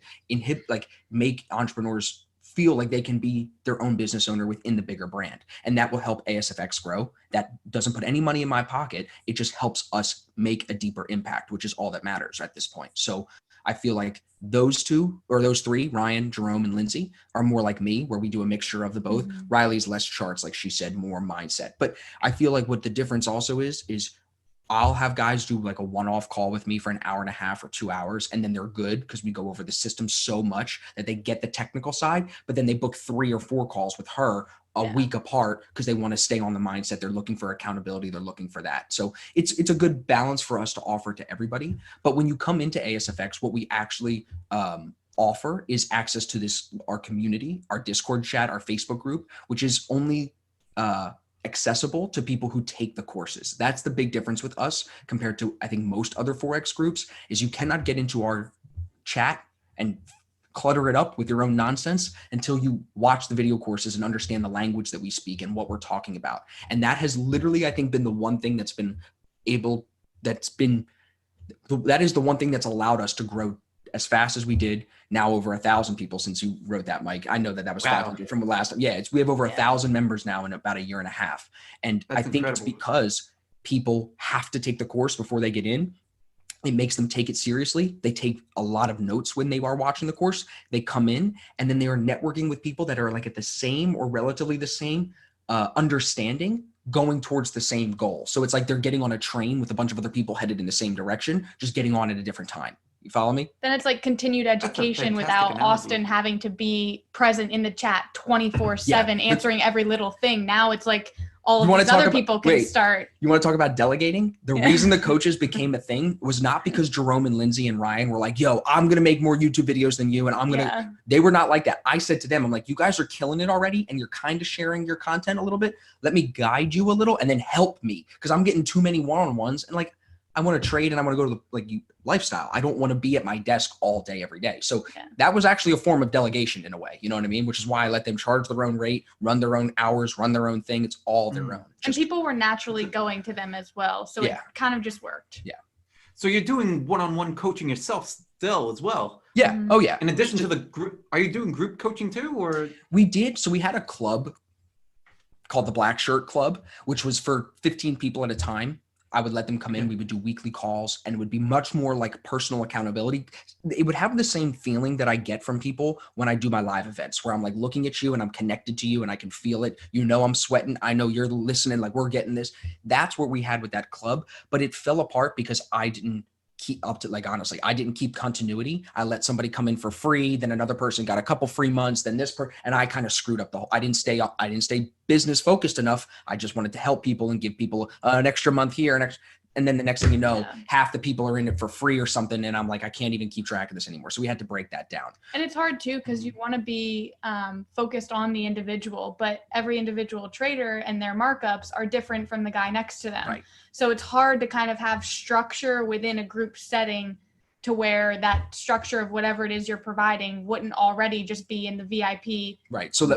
make entrepreneurs feel like they can be their own business owner within the bigger brand. And that will help ASFX grow. That doesn't put any money in my pocket. It just helps us make a deeper impact, which is all that matters at this point. So I feel like those three, Ryan, Jerome, and Lindsay, are more like me, where we do a mixture of the both. Rylee's less charts, like she said, more mindset. But I feel like what the difference also is I'll have guys do like a one-off call with me for an hour and a half or 2 hours, and then they're good because we go over the system so much that they get the technical side, but then they book 3 or 4 calls with her a week apart because they want to stay on the mindset. They're looking for accountability. They're looking for that. So it's a good balance for us to offer to everybody. But when you come into ASFX, what we actually offer is access to our community, our Discord chat, our Facebook group, which is only accessible to people who take the courses. That's the big difference with us compared to, I think, most other Forex groups, is you cannot get into our chat and clutter it up with your own nonsense until you watch the video courses and understand the language that we speak and what we're talking about. And that has literally, I think, been the one thing that is the one thing that's allowed us to grow as fast as we did. Now over 1,000 people since you wrote that, Mike. I know that was 500 from the last time. Yeah, we have over 1,000 members now in about a year and a half. And I think it's because people have to take the course before they get in. It makes them take it seriously. They take a lot of notes when they are watching the course. They come in and then they are networking with people that are like at the same or relatively the same understanding, going towards the same goal. So it's like they're getting on a train with a bunch of other people headed in the same direction, just getting on at a different time. You follow me? Then it's like continued education without Austin having to be present in the chat 24/7, answering every little thing. Now it's like all of these other people can start. You want to talk about delegating? The reason the coaches became a thing was not because Jerome and Lindsay and Ryan were like, yo, I'm going to make more YouTube videos than you. And I'm going to, they were not like that. I said to them, I'm like, you guys are killing it already. And you're kind of sharing your content a little bit. Let me guide you a little and then help me. Cause I'm getting too many one-on-ones, and like, I want to trade and I want to go to the lifestyle. I don't want to be at my desk all day, every day. So that was actually a form of delegation in a way, you know what I mean? Which is why I let them charge their own rate, run their own hours, run their own thing. It's all their own. And people were naturally going to them as well. So it kind of just worked. Yeah. So you're doing one-on-one coaching yourself still as well? Yeah. Oh yeah. In addition to the group, are you doing group coaching too, or? We did. So we had a club called the Black Shirt Club, which was for 15 people at a time. I would let them come in. We would do weekly calls, and it would be much more like personal accountability. It would have the same feeling that I get from people when I do my live events, where I'm like looking at you and I'm connected to you and I can feel it. You know, I'm sweating. I know you're listening, like we're getting this. That's what we had with that club, but it fell apart because I didn't keep up to, like, honestly, I didn't keep continuity. I let somebody come in for free. Then another person got a couple free months. Then and I kind of screwed up the whole, I didn't stay business focused enough. I just wanted to help people and give people an extra month here. And then the next thing you know, half the people are in it for free or something. And I'm like, I can't even keep track of this anymore. So we had to break that down. And it's hard too, because you want to be focused on the individual, but every individual trader and their markups are different from the guy next to them. Right. So it's hard to kind of have structure within a group setting to where that structure of whatever it is you're providing wouldn't already just be in the VIP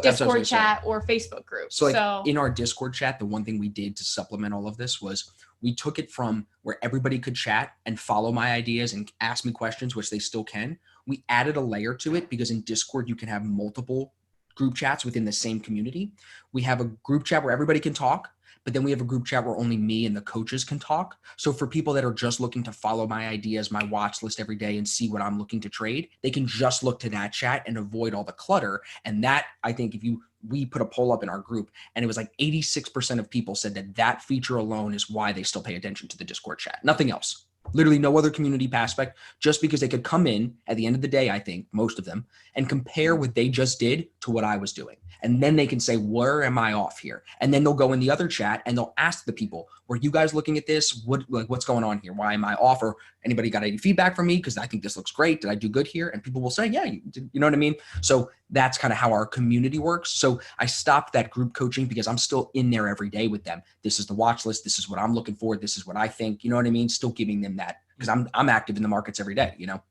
Discord chat or Facebook group. So in our Discord chat, the one thing we did to supplement all of this was we took it from where everybody could chat and follow my ideas and ask me questions, which they still can. We added a layer to it because in Discord, you can have multiple group chats within the same community. We have a group chat where everybody can talk, but then we have a group chat where only me and the coaches can talk. So for people that are just looking to follow my ideas, my watch list every day and see what I'm looking to trade, they can just look to that chat and avoid all the clutter. And that, I think, we put a poll up in our group and it was like 86% of people said that feature alone is why they still pay attention to the Discord chat. Nothing else. Literally no other community aspect, just because they could come in at the end of the day, I think, most of them, and compare what they just did to what I was doing. And then they can say, where am I off here? And then they'll go in the other chat and they'll ask the people, were you guys looking at this? What's going on here? Why am I off? Or anybody got any feedback from me? Because I think this looks great. Did I do good here? And people will say, yeah, you know what I mean? So that's kind of how our community works. So I stopped that group coaching because I'm still in there every day with them. This is the watch list. This is what I'm looking for. This is what I think, you know what I mean? Still giving them that because I'm active in the markets every day, you know?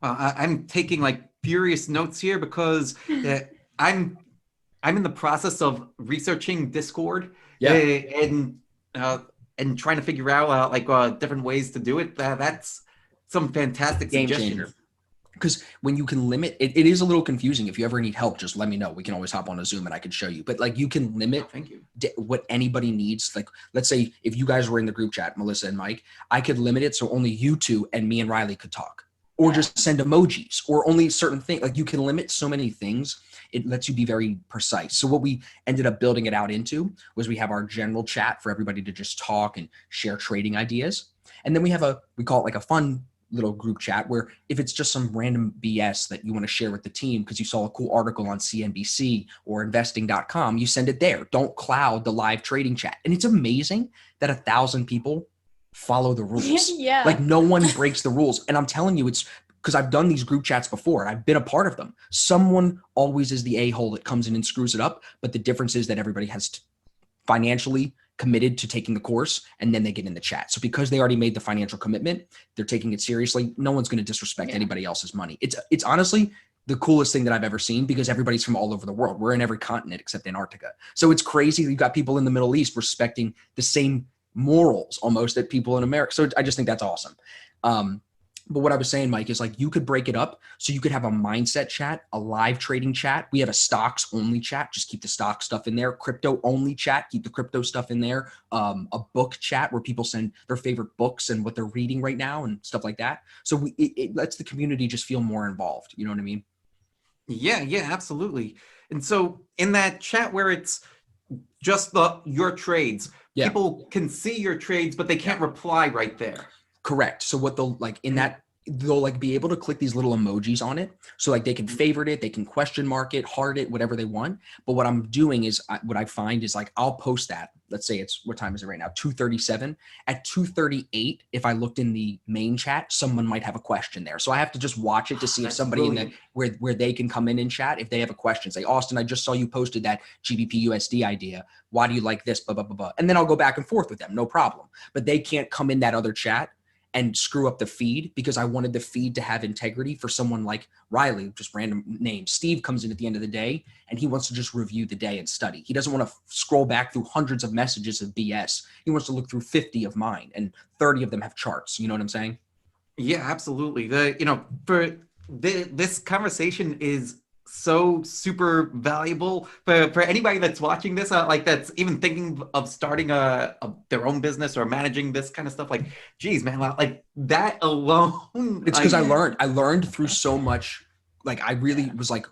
I'm taking like furious notes here because I'm in the process of researching Discord and trying to figure out different ways to do it. That's some fantastic Game suggestions. changer. Because when you can limit, it is a little confusing. If you ever need help, just let me know. We can always hop on a Zoom and I can show you. But like you can limit what anybody needs. Like let's say if you guys were in the group chat, Melissa and Mike, I could limit it so only you two and me and Rylee could talk. Or just send emojis or only certain things. Like you can limit so many things. It lets you be very precise. So what we ended up building it out into was we have our general chat for everybody to just talk and share trading ideas. And then we call it like a fun little group chat where if it's just some random BS that you want to share with the team because you saw a cool article on CNBC or investing.com, you send it there. Don't cloud the live trading chat. And it's amazing that 1,000 people follow the rules. Yeah. Like no one breaks the rules. And I'm telling you, it's because I've done these group chats before and I've been a part of them. Someone always is the a-hole that comes in and screws it up. But the difference is that everybody has financially committed to taking the course and then they get in the chat. So because they already made the financial commitment, they're taking it seriously. No one's going to disrespect anybody else's money. It's honestly the coolest thing that I've ever seen because everybody's from all over the world. We're in every continent except Antarctica. So it's crazy. You've got people in the Middle East respecting the same morals almost that people in America. So I just think that's awesome. But what I was saying, Mike, is like you could break it up. So you could have a mindset chat, a live trading chat. We have a stocks only chat. Just keep the stock stuff in there. Crypto only chat. Keep the crypto stuff in there. A book chat where people send their favorite books and what they're reading right now and stuff like that. So it lets the community just feel more involved. You know what I mean? Yeah, absolutely. And so in that chat where it's just your trades, people can see your trades, but they can't reply right there. Correct. So what they'll like in that, they'll like be able to click these little emojis on it. So like they can favorite it, they can question mark it, heart it, whatever they want. But what I'm doing is what I find is like, I'll post that. Let's say what time is it right now? 2:37 at 2:38. If I looked in the main chat, someone might have a question there. So I have to just watch it to see if somebody in where they can come in and chat. If they have a question, say, Austin, I just saw you posted that GBP USD idea. Why do you like this? Blah, blah, blah, blah. And then I'll go back and forth with them. No problem. But they can't come in that other chat and screw up the feed because I wanted the feed to have integrity for someone like Rylee, just random name. Steve comes in at the end of the day and he wants to just review the day and study. He doesn't want to scroll back through hundreds of messages of BS. He wants to look through 50 of mine and 30 of them have charts. You know what I'm saying? Yeah, absolutely. This conversation is so super valuable for anybody that's watching this, that's even thinking of starting their own business or managing this kind of stuff. Like, geez, man, like that alone. It's because I learned through so much. Like, I really was like,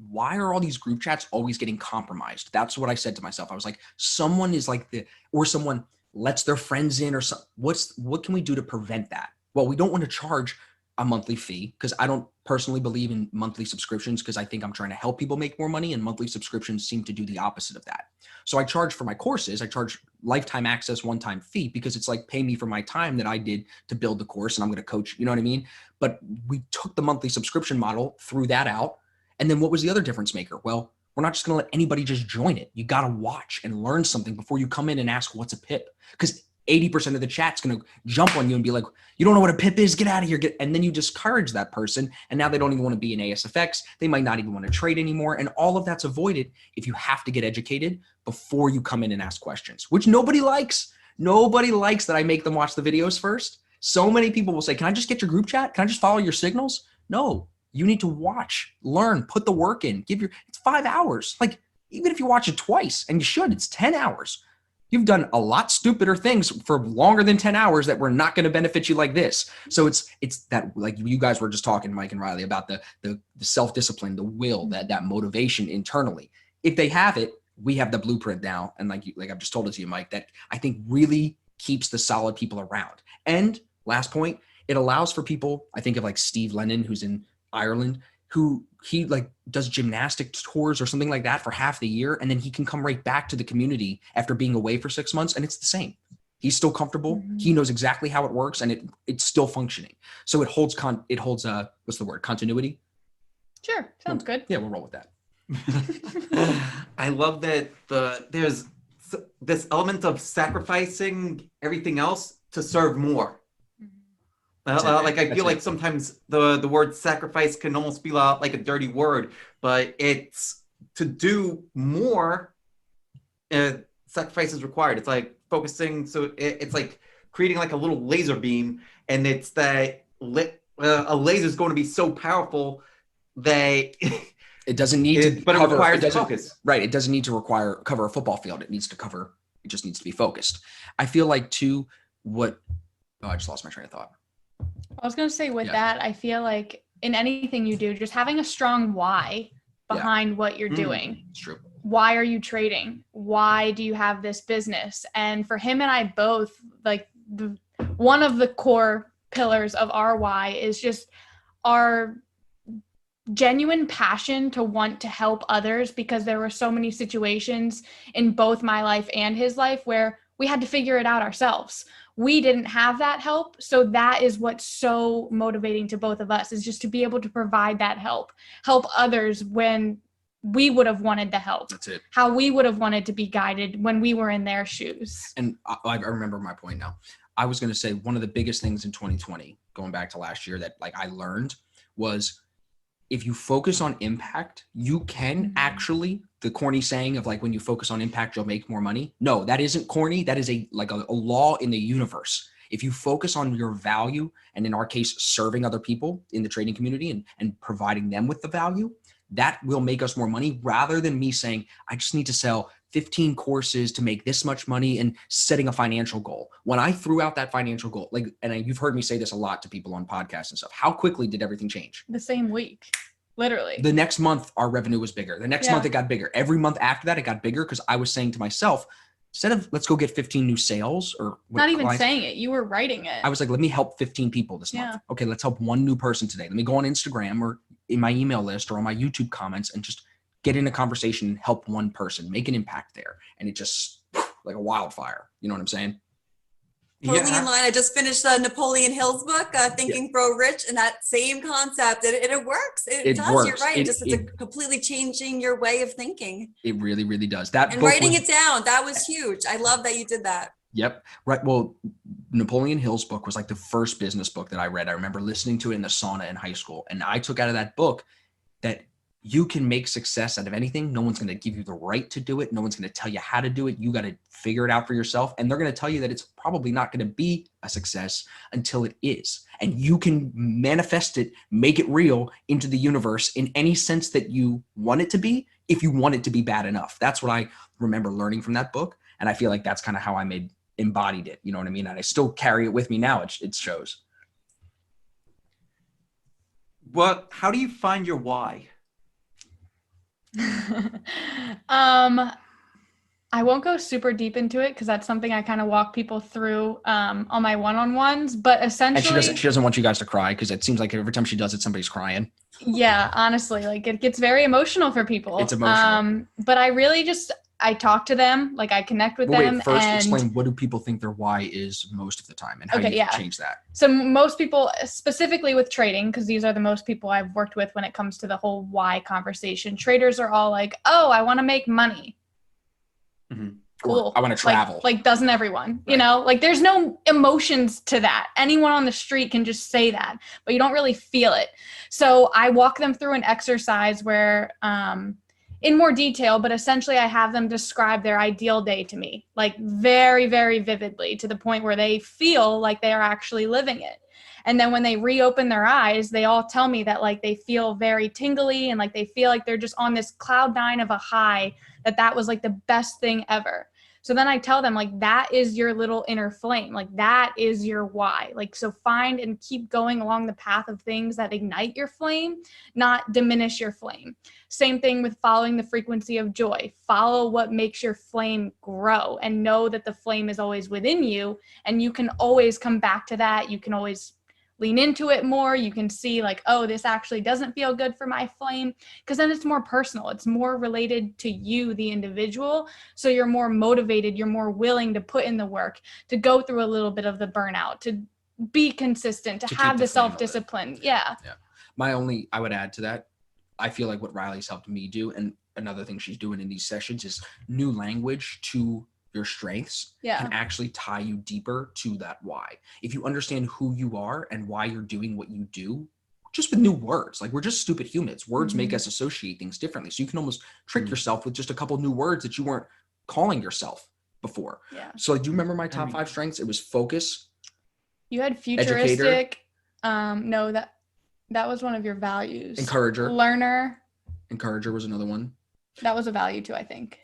why are all these group chats always getting compromised? That's what I said to myself. I was like, someone is like or someone lets their friends in or something. What can we do to prevent that? Well, we don't want to charge a monthly fee because I don't personally believe in monthly subscriptions because I think I'm trying to help people make more money and monthly subscriptions seem to do the opposite of that. So I charge for my courses. I charge lifetime access, one-time fee because it's like pay me for my time that I did to build the course and I'm going to coach, you know what I mean? But we took the monthly subscription model, threw that out. And then what was the other difference maker? Well, we're not just going to let anybody just join it. You got to watch and learn something before you come in and ask what's a pip because 80% of the chat's going to jump on you and be like, you don't know what a pip is, get out of here. And then you discourage that person. And now they don't even want to be in ASFX. They might not even want to trade anymore. And all of that's avoided if you have to get educated before you come in and ask questions, which nobody likes. Nobody likes that I make them watch the videos first. So many people will say, can I just get your group chat? Can I just follow your signals? No, you need to watch, learn, put the work in, it's 5 hours. Like, even if you watch it twice, and you should, it's 10 hours. You've done a lot stupider things for longer than 10 hours that were not going to benefit you like this. So it's that, like you guys were just talking, Mike and Rylee, about the self-discipline, the will, that motivation internally. If they have it, we have the blueprint now. And like I've just told it to you, Mike, that I think really keeps the solid people around. And last point, it allows for people, I think of like Steve Lennon, who's in Ireland, who he like does gymnastic tours or something like that for half the year. And then he can come right back to the community after being away for 6 months. And it's the same. He's still comfortable. Mm-hmm. He knows exactly how it works, and it's still functioning. So it holds what's the word? Continuity. Sure. Sounds good. Yeah. We'll roll with that. I love that there's this element of sacrificing everything else to serve more. Like I feel like sometimes the word sacrifice can almost be like a dirty word, but it's to do more. Sacrifice is required. It's like focusing. So it's like creating like a little laser beam, and it's that a laser is going to be so powerful that it doesn't need to, but it requires focus. Right. It doesn't need to cover a football field. It just needs to be focused. I feel like too. I just lost my train of thought. I was going to say that, I feel like in anything you do, just having a strong why behind what you're doing. It's true. Why are you trading? Why do you have this business? And for him and I both, like one of the core pillars of our why is just our genuine passion to want to help others, because there were so many situations in both my life and his life where we had to figure it out ourselves. We didn't have that help. So that is what's so motivating to both of us, is just to be able to provide that help others when we would have wanted the help. That's it. How we would have wanted to be guided when we were in their shoes. And I remember my point now. I was going to say one of the biggest things in 2020, going back to last year, that like I learned was if you focus on impact, you can actually, the corny saying of like, when you focus on impact, you'll make more money. No, that isn't corny. That is a law in the universe. If you focus on your value, and in our case, serving other people in the trading community and providing them with the value, that will make us more money, rather than me saying, I just need to sell 15 courses to make this much money and setting a financial goal. When I threw out that financial goal, you've heard me say this a lot to people on podcasts and stuff, how quickly did everything change? The same week, literally. The next month, our revenue was bigger. The next month, it got bigger. Every month after that, it got bigger, because I was saying to myself, instead of let's go get 15 new sales, or not even saying it, you were writing it. I was like, let me help 15 people this month. Okay, let's help one new person today. Let me go on Instagram or in my email list or on my YouTube comments and just get in a conversation and help one person, make an impact there. And it just like a wildfire. You know what I'm saying? Totally in line. I just finished Napoleon Hill's book, Think and Grow Rich, and that same concept. It works. It does. Works. You're right. It's completely changing your way of thinking. It really, really does. And writing it down, that was huge. I love that you did that. Yep. Right. Well, Napoleon Hill's book was like the first business book that I read. I remember listening to it in the sauna in high school. And I took out of that book that you can make success out of anything. No one's going to give you the right to do it. No one's going to tell you how to do it. You got to figure it out for yourself. And they're going to tell you that it's probably not going to be a success until it is. And you can manifest it, make it real into the universe in any sense that you want it to be, if you want it to be bad enough. That's what I remember learning from that book. And I feel like that's kind of how I embodied it. You know what I mean? And I still carry it with me now. It shows. Well, how do you find your why? I won't go super deep into it, because that's something I kind of walk people through on my one-on-ones, but essentially, and she doesn't want you guys to cry, because it seems like every time she does it, somebody's crying. Yeah, honestly, like it gets very emotional for people. It's emotional. But I really I talk to them, like I connect with them. First, explain, what do people think their why is most of the time, and how you change that? So most people, specifically with trading, because these are the most people I've worked with when it comes to the whole why conversation, traders are all like, oh, I want to make money. Mm-hmm. Cool. Or I want to travel. Like doesn't everyone, you know, like there's no emotions to that. Anyone on the street can just say that, but you don't really feel it. So I walk them through an exercise where, in more detail, but essentially I have them describe their ideal day to me, like very, very vividly, to the point where they feel like they are actually living it. And then when they reopen their eyes, they all tell me that like they feel very tingly and like they feel like they're just on this cloud nine of a high, that was like the best thing ever. So then I tell them, like, that is your little inner flame. Like, that is your why. Like, so find and keep going along the path of things that ignite your flame, not diminish your flame. Same thing with following the frequency of joy. Follow what makes your flame grow, and know that the flame is always within you, and you can always come back to that. You can always lean into it more. You can see like, oh, this actually doesn't feel good for my flame, because then it's more personal. It's more related to you, the individual. So you're more motivated. You're more willing to put in the work, to go through a little bit of the burnout, to be consistent, to keep have the the flame lit. self-discipline. Yeah. I would add to that, I feel like what Rylee's helped me do, and another thing she's doing in these sessions, is new language to your strengths can actually tie you deeper to that why. If you understand who you are and why you're doing what you do, just with new words, like we're just stupid humans. Words make us associate things differently. So you can almost trick yourself with just a couple new words that you weren't calling yourself before. Yeah. So like, do you remember my top 5 strengths? It was focus. You had futuristic. No, that was one of your values. Encourager. Learner. Encourager was another one. That was a value too, I think.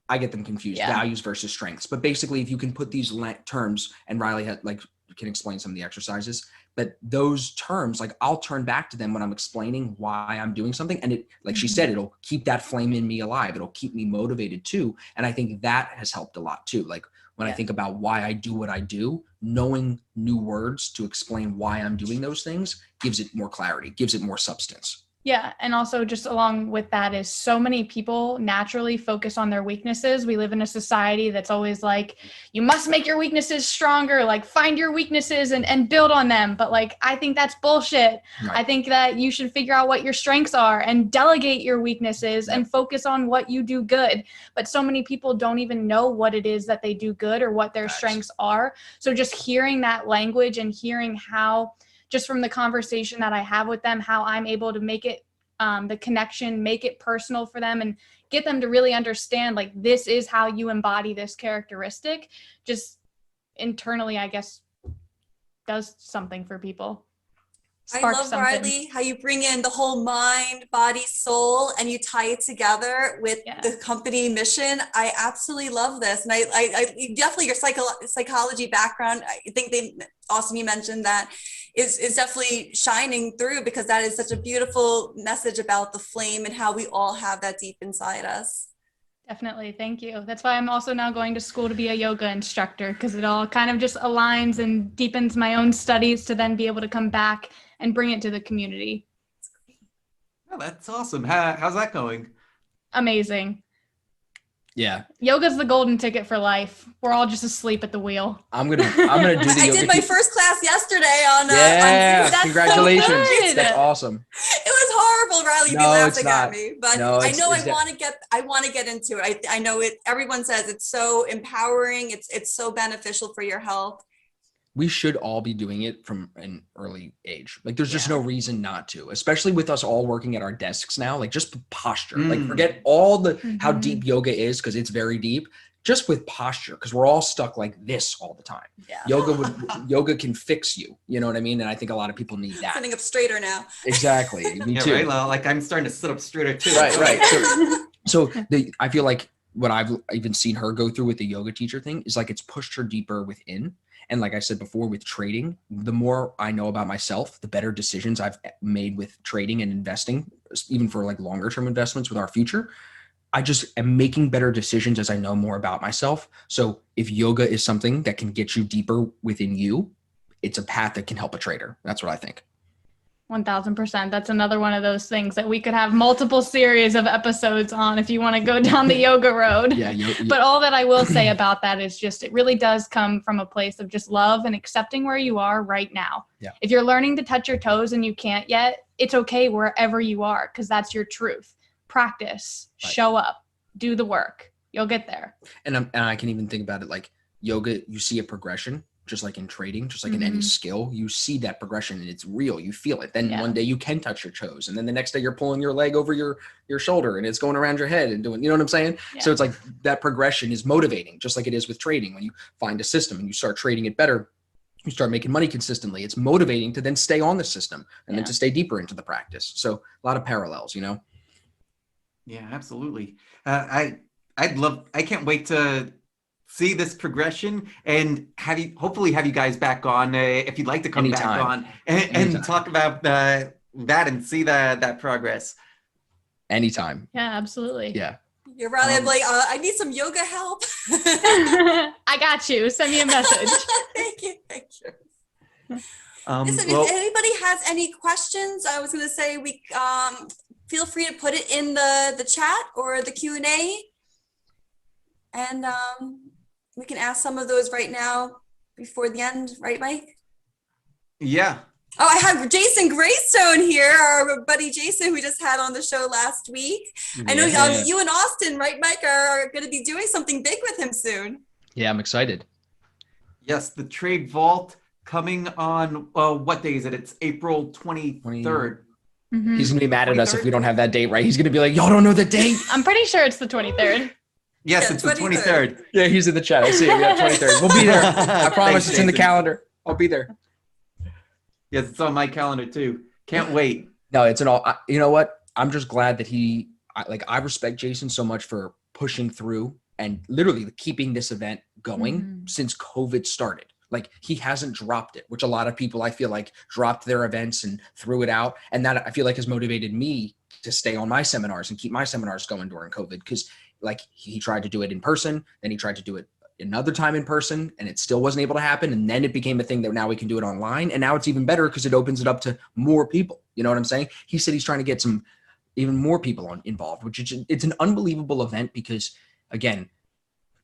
I get them confused, values versus strengths. But basically, if you can put these terms, and Rylee can explain some of the exercises, but those terms, like I'll turn back to them when I'm explaining why I'm doing something. And it, like she said, it'll keep that flame in me alive. It'll keep me motivated too. And I think that has helped a lot too. Like when I think about why I do what I do, knowing new words to explain why I'm doing those things gives it more clarity, gives it more substance. Yeah. And also just along with that is so many people naturally focus on their weaknesses. We live in a society that's always like, you must make your weaknesses stronger, like find your weaknesses and build on them. But like, I think that's bullshit. Right. I think that you should figure out what your strengths are and delegate your weaknesses and focus on what you do good. But so many people don't even know what it is that they do good or what their strengths are. So just hearing that language and hearing how, just from the conversation that I have with them, how I'm able to make it the connection, make it personal for them and get them to really understand, like, this is how you embody this characteristic, just internally, I guess, does something for people. I love, Rylee, how you bring in the whole mind, body, soul, and you tie it together with the company mission. I absolutely love this. And I definitely, your psychology background, I think Austin, you mentioned that is definitely shining through, because that is such a beautiful message about the flame and how we all have that deep inside us. Definitely. Thank you. That's why I'm also now going to school to be a yoga instructor, because it all kind of just aligns and deepens my own studies to then be able to come back and bring it to the community. Oh, that's awesome. How's that going? Amazing. Yeah. Yoga's the golden ticket for life. We're all just asleep at the wheel. I'm gonna do the yoga. I did my first class yesterday on That's congratulations. So that's awesome. It was horrible, Rylee, you be laughing at me, but I want to get into it. I know it. Everyone says it's so empowering. It's so beneficial for your health. We should all be doing it from an early age. Like there's just no reason not to, especially with us all working at our desks now. Like just posture, like forget all the how deep yoga is, because it's very deep. Just with posture, because we're all stuck like this all the time. Yeah. Yoga can fix you. You know what I mean? And I think a lot of people need that. Sitting up straighter now. Exactly. Me too. Right? Like I'm starting to sit up straighter too. Right. So I feel like what I've even seen her go through with the yoga teacher thing is like it's pushed her deeper within. And like I said before, with trading, the more I know about myself, the better decisions I've made with trading and investing, even for like longer term investments with our future. I just am making better decisions as I know more about myself. So if yoga is something that can get you deeper within you, it's a path that can help a trader. That's what I think. 1000%. That's another one of those things that we could have multiple series of episodes on if you want to go down the yoga road. But all that I will say about that is just, it really does come from a place of just love and accepting where you are right now. Yeah. If you're learning to touch your toes and you can't yet, it's okay wherever you are, because that's your truth. Practice, show up, do the work. You'll get there. And I can even think about it like yoga, you see a progression. Just like in trading, just like in any skill, you see that progression and it's real. You feel it. Then one day you can touch your toes. And then the next day you're pulling your leg over your shoulder and it's going around your head and doing, you know what I'm saying? Yeah. So it's like that progression is motivating, just like it is with trading. When you find a system and you start trading it better, you start making money consistently. It's motivating to then stay on the system and then to stay deeper into the practice. So a lot of parallels, you know? Yeah, absolutely. I can't wait to see this progression and hopefully have you guys back on if you'd like to come back Anytime. on and talk about that and see that progress. Anytime. Yeah, absolutely. Yeah. You're right. I'm like, I need some yoga help. I got you. Send me a message. Thank you. Listen, Well, if anybody has any questions, I was going to say we feel free to put it in the chat or the Q&A, and we can ask some of those right now before the end, right, Mike? yeah. Oh, I have Jason Greystone here, our buddy Jason, who we just had on the show last week. I know Yeah. you and Austin, right, Mike, are going to be doing something big with him soon. Yeah, I'm excited. Yes, the Trade Vault coming on, what day is it? It's April 23rd. Mhm. He's gonna be mad at us if 23rd? we don't have that date right. He's gonna be like, y'all don't know the date. I'm pretty sure it's the 23rd. Yes, Yeah, it's the 23rd. 23rd. Yeah, he's in the chat. I see him. Yeah, 23rd. We'll be there. I promise. Thanks, It's in the Jason. calendar. I'll be there. Yes, it's on my calendar too. Can't wait. No, it's an all. You know what? I'm just glad that I respect Jason so much for pushing through and literally keeping this event going since COVID started. Like, he hasn't dropped it, which a lot of people I feel like dropped their events and threw it out. And that I feel like has motivated me to stay on my seminars and keep my seminars going during COVID. Because like, he tried to do it in person, then he tried to do it another time in person, and it still wasn't able to happen. And then it became a thing that now we can do it online. And now it's even better because it opens it up to more people. You know what I'm saying? He said he's trying to get some even more people involved, which is, it's an unbelievable event because, again,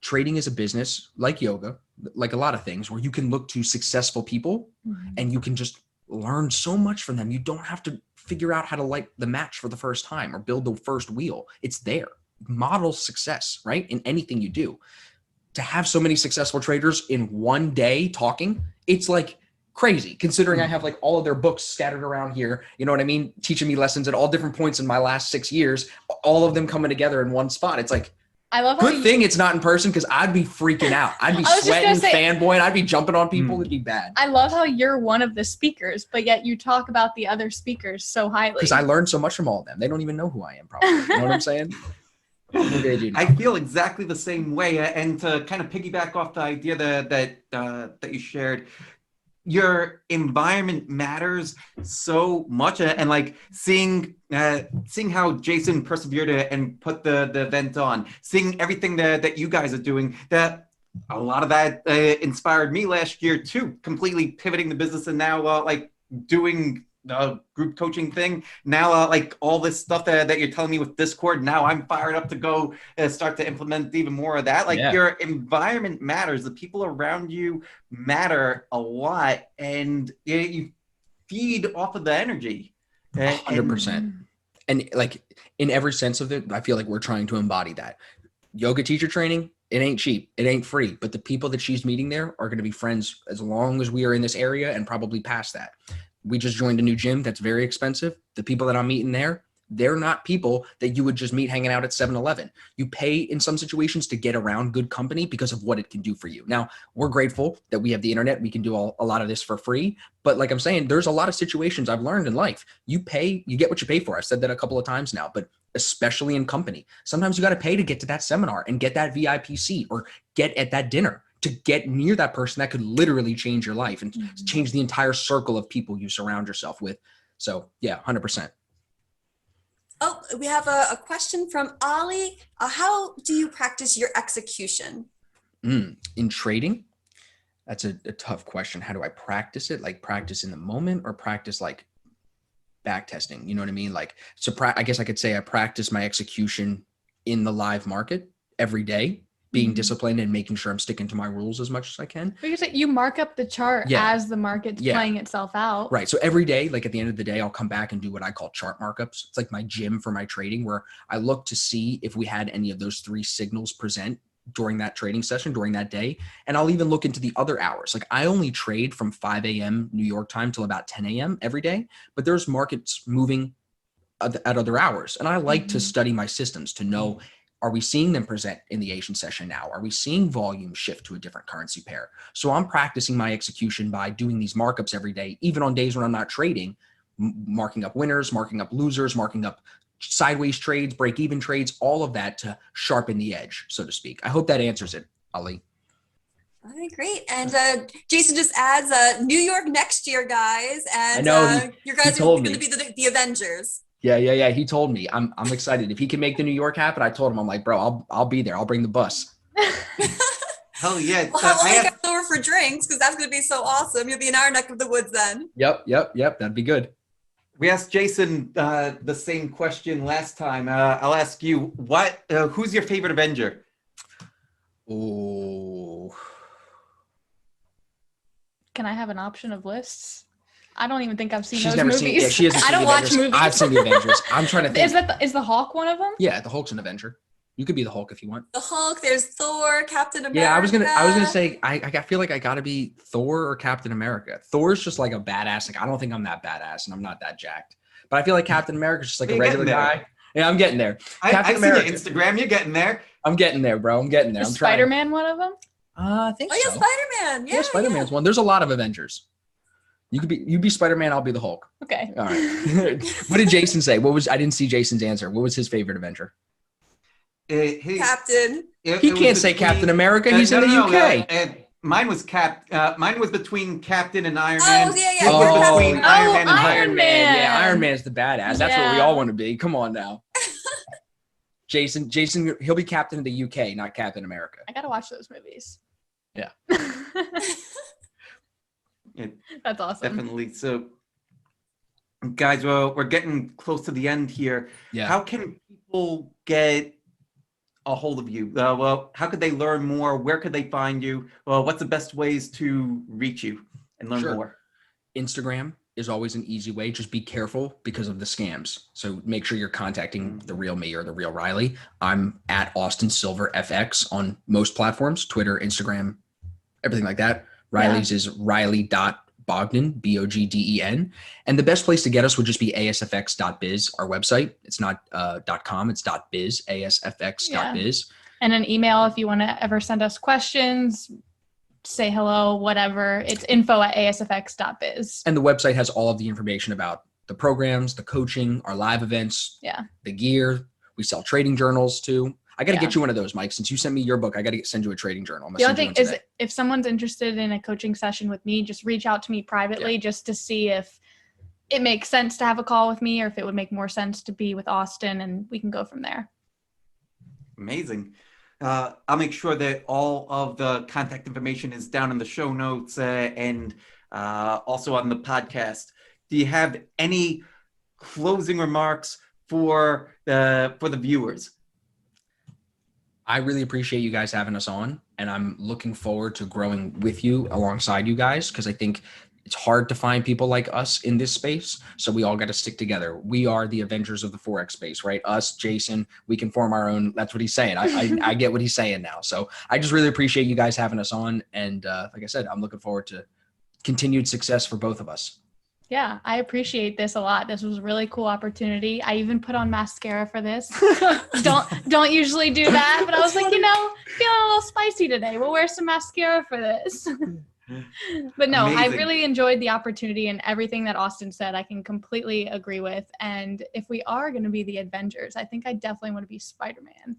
trading is a business like yoga, like a lot of things, where you can look to successful people and you can just learn so much from them. You don't have to figure out how to light the match for the first time or build the first wheel. It's there. Model success, right? In anything you do. To have so many successful traders in one day talking, it's like crazy, considering I have like all of their books scattered around here, you know what I mean? Teaching me lessons at all different points in my last 6 years, all of them coming together in one spot. It's like, I love how good thing it's not in person, because I'd be freaking out. I'd be I was just sweating, gonna say- fanboying. I'd be jumping on people. It'd be bad. I love how you're one of the speakers, but yet you talk about the other speakers so highly. Because I learned so much from all of them. They don't even know who I am, probably. You know what I'm saying? Maybe they do now. I feel exactly the same way. And to kind of piggyback off the idea that you shared, your environment matters so much. And like seeing how Jason persevered and put the event on, seeing everything that you guys are doing, that a lot of that inspired me last year too, completely pivoting the business and now like doing group coaching thing now, like all this stuff that you're telling me with Discord, now I'm fired up to go start to implement even more of that. Like, Yeah. Your environment matters, the people around you matter a lot, and you feed off of the energy. 100%. And like, in every sense of it, I feel like we're trying to embody that. Yoga teacher training, it ain't cheap, it ain't free, but the people that she's meeting there are going to be friends as long as we are in this area and probably past that. We just joined a new gym that's very expensive. The people that I'm meeting there, they're not people that you would just meet hanging out at 7-Eleven. You pay in some situations to get around good company because of what it can do for you. Now, we're grateful that we have the internet. We can do a lot of this for free. But like I'm saying, there's a lot of situations I've learned in life. You get what you pay for. I've said that a couple of times now, but especially in company, sometimes you got to pay to get to that seminar and get that VIP seat or get at that dinner, to get near that person that could literally change your life and change the entire circle of people you surround yourself with. So yeah, 100%. Oh, we have a question from Ali. How do you practice your execution? In trading, that's a tough question. How do I practice it? Like, practice in the moment or practice like back testing? You know what I mean? Like, so I guess I could say I practice my execution in the live market every day, being disciplined and making sure I'm sticking to my rules as much as I can. Because you mark up the chart as the market's playing itself out. Right. So every day, like at the end of the day, I'll come back and do what I call chart markups. It's like my gym for my trading, where I look to see if we had any of those 3 signals present during that trading session, during that day. And I'll even look into the other hours. Like, I only trade from 5 a.m. New York time till about 10 a.m. every day, but there's markets moving at other hours. And I like to study my systems to know, are we seeing them present in the Asian session now? Are we seeing volume shift to a different currency pair? So I'm practicing my execution by doing these markups every day, even on days when I'm not trading, marking up winners, marking up losers, marking up sideways trades, break-even trades, all of that to sharpen the edge, so to speak. I hope that answers it, Ali. All right, great. And Jason just adds New York next year, guys. And I know, you he guys are told going to me. be the Avengers. Yeah. He told me. I'm excited. If he can make the New York happen, I told him, I'm like, bro, I'll be there. I'll bring the bus. Hell yeah. Well, how will I you asked, guys over for drinks? Because that's going to be so awesome. You'll be in our neck of the woods then. Yep. That'd be good. we asked Jason the same question last time. I'll ask you, who's your favorite Avenger? Oh, Can I have an option of lists? I don't even think I've seen she's those never movies. seen. Yeah, she hasn't I seen don't the watch Avengers. movies. I've seen the Avengers. I'm trying to think. Is the Hawk one of them? Yeah, the Hulk's an Avenger. You could be the Hulk if you want. The Hulk, there's Thor, Captain America. Yeah, I was gonna say I feel like I gotta be Thor or Captain America. Thor's just like a badass. Like I don't think I'm that badass, and I'm not that jacked. But I feel like Captain America's just like a You're regular getting there. guy. Yeah, I'm getting there. I Captain see your America. Instagram. You're getting there. I'm getting there, bro. I'm getting there. Is I'm trying. Spider-Man one of them? I think Oh yeah, so. Spider-Man. Yeah, Spider-Man's one. There's a lot of Avengers. You be Spider-Man. I'll be the Hulk. Okay. All right. What did Jason say? I didn't see Jason's answer. What was his favorite Avenger? Captain. He can't say Captain America. He's in the UK. Mine was between Captain and Iron Man. Oh yeah, yeah. Yours was Oh, between oh, Iron Man and Hulk. Iron Man. Yeah, Iron Man's the badass. That's what we Yeah. all want to be. Come on now. Jason, he'll be captain of the UK, not Captain America. I gotta watch those movies. Yeah. Yeah, That's awesome. definitely. So, guys, well, we're getting close to the end here. Yeah. How can people get a hold of you? Well, how could they learn more? Where could they find you? Well, what's the best ways to reach you and learn Sure. more? Instagram is always an easy way. Just be careful because of the scams. So make sure you're contacting the real me or the real Rylee. I'm at Austin Silver FX on most platforms, Twitter, Instagram, everything like that. Rylee's is Rylee.Bogden, Bogden. And the best place to get us would just be asfx.biz, our website. It's not .com, it's .biz, asfx.biz. And an email if you want to ever send us questions, say hello, whatever. It's info@asfx.biz. And the website has all of the information about the programs, the coaching, our live events, Yeah. the gear. We sell trading journals too. I got to Yeah. get you one of those, Mike. Since you sent me your book, I got to send you a trading journal. I'm The gonna other send thing you one is, today. if someone's interested in a coaching session with me, just reach out to me privately just to see if it makes sense to have a call with me or if it would make more sense to be with Austin, and we can go from there. Amazing. I'll make sure that all of the contact information is down in the show notes and also on the podcast. Do you have any closing remarks for the viewers? I really appreciate you guys having us on, and I'm looking forward to growing with you alongside you guys, because I think it's hard to find people like us in this space. So we all got to stick together. We are the Avengers of the Forex space, right? Us, Jason, we can form our own. That's what he's saying. I get what he's saying now. So I just really appreciate you guys having us on. And like I said, I'm looking forward to continued success for both of us. Yeah, I appreciate this a lot. This was a really cool opportunity. I even put on mascara for this. don't usually do that, but I was like, feeling a little spicy today. We'll wear some mascara for this. But no, I Amazing. really enjoyed the opportunity, and everything that Austin said, I can completely agree with. And if we are going to be the Avengers, I think I definitely want to be Spider-Man.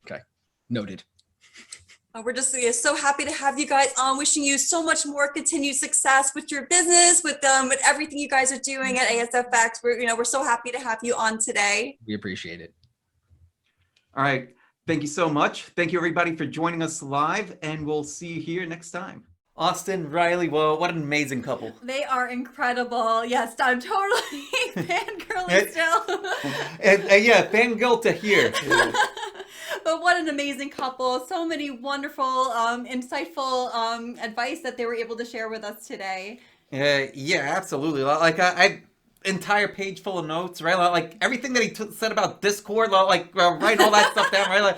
Okay. Noted. We're just so happy to have you guys on. Wishing you so much more continued success with your business, with everything you guys are doing at ASFX. We're so happy to have you on today. We appreciate it. All right. Thank you so much. Thank you, everybody, for joining us live, and we'll see you here next time. Austin, Rylee, well, what an amazing couple. They are incredible. Yes, I'm totally fangirling still. Yeah, fangirl to hear. But what an amazing couple. So many wonderful, insightful advice that they were able to share with us today. Yeah, absolutely. Like, I entire page full of notes, right? Like, everything that he said about Discord, writing all that stuff down, right?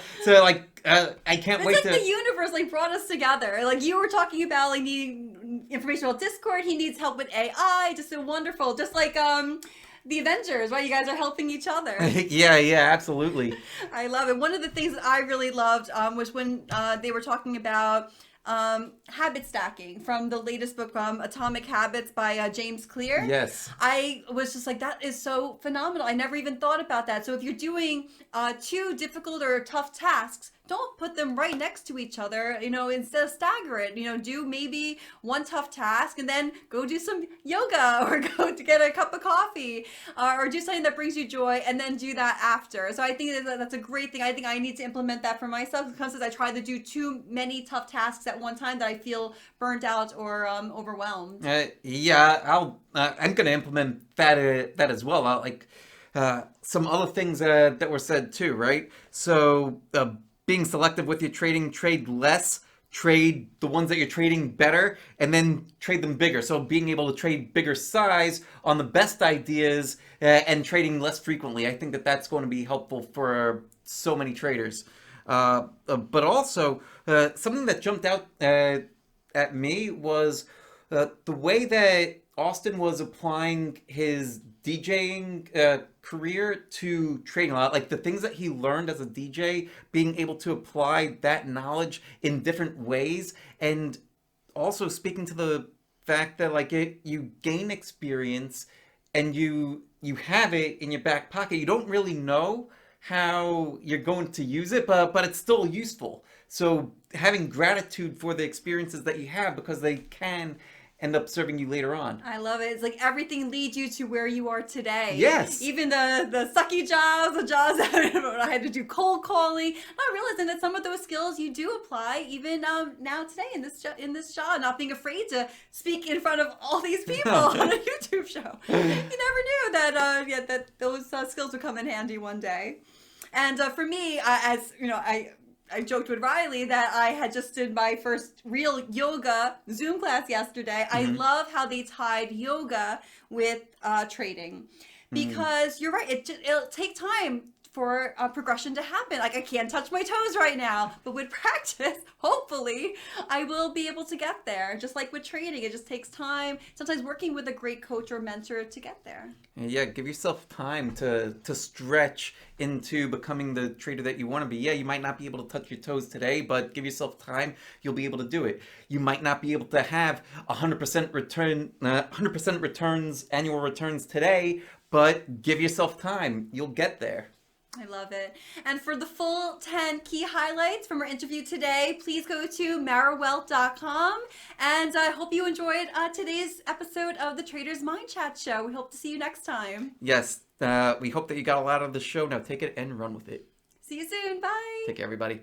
I can't wait It's to... like the universe brought us together. Like, you were talking about needing information about Discord. He needs help with AI. Just so wonderful. Just like the Avengers, right? You guys are helping each other. Yeah, absolutely. I love it. One of the things that I really loved was when they were talking about habit stacking from the latest book, Atomic Habits by James Clear. Yes. I was just like, that is so phenomenal. I never even thought about that. So if you're doing too difficult or tough tasks, don't put them right next to each other. Instead of stagger it. Do maybe one tough task and then go do some yoga or go to get a cup of coffee or do something that brings you joy and then do that after. So I think that's a great thing. I think I need to implement that for myself because I try to do too many tough tasks at one time that I feel burnt out or overwhelmed. I'm going to implement that as well. Some other things that were said too, right? So being selective with your trading, trade less, trade the ones that you're trading better, and then trade them bigger. So being able to trade bigger size on the best ideas and trading less frequently. I think that's going to be helpful for so many traders. But also, something that jumped out at me was the way that Austin was applying his DJing career to trading a lot. Like the things that he learned as a DJ, being able to apply that knowledge in different ways, and also speaking to the fact that you gain experience and you have it in your back pocket. You don't really know how you're going to use it, but it's still useful. So having gratitude for the experiences that you have, because they can end up serving you later on. I love it. It's like everything leads you to where you are today. Yes. Even the sucky jobs, the jobs that I had to do cold calling, not realizing that some of those skills you do apply even now today in this job, not being afraid to speak in front of all these people on a YouTube show. You never knew that those skills would come in handy one day. And for me, I joked with Rylee that I had just did my first real yoga Zoom class yesterday. I love how they tied yoga with trading because you're right. It'll take time for a progression to happen. Like I can't touch my toes right now, but with practice, hopefully, I will be able to get there. Just like with trading, it just takes time. Sometimes working with a great coach or mentor to get there. Yeah, give yourself time to stretch into becoming the trader that you want to be. Yeah, you might not be able to touch your toes today, but give yourself time, you'll be able to do it. You might not be able to have 100% returns, annual returns today, but give yourself time, you'll get there. I love it. And for the full 10 key highlights from our interview today, please go to marawealth.com. And I hope you enjoyed today's episode of the Traders Mindchat Show. We hope to see you next time. Yes, we hope that you got a lot of the show. Now take it and run with it. See you soon. Bye. Take care, everybody.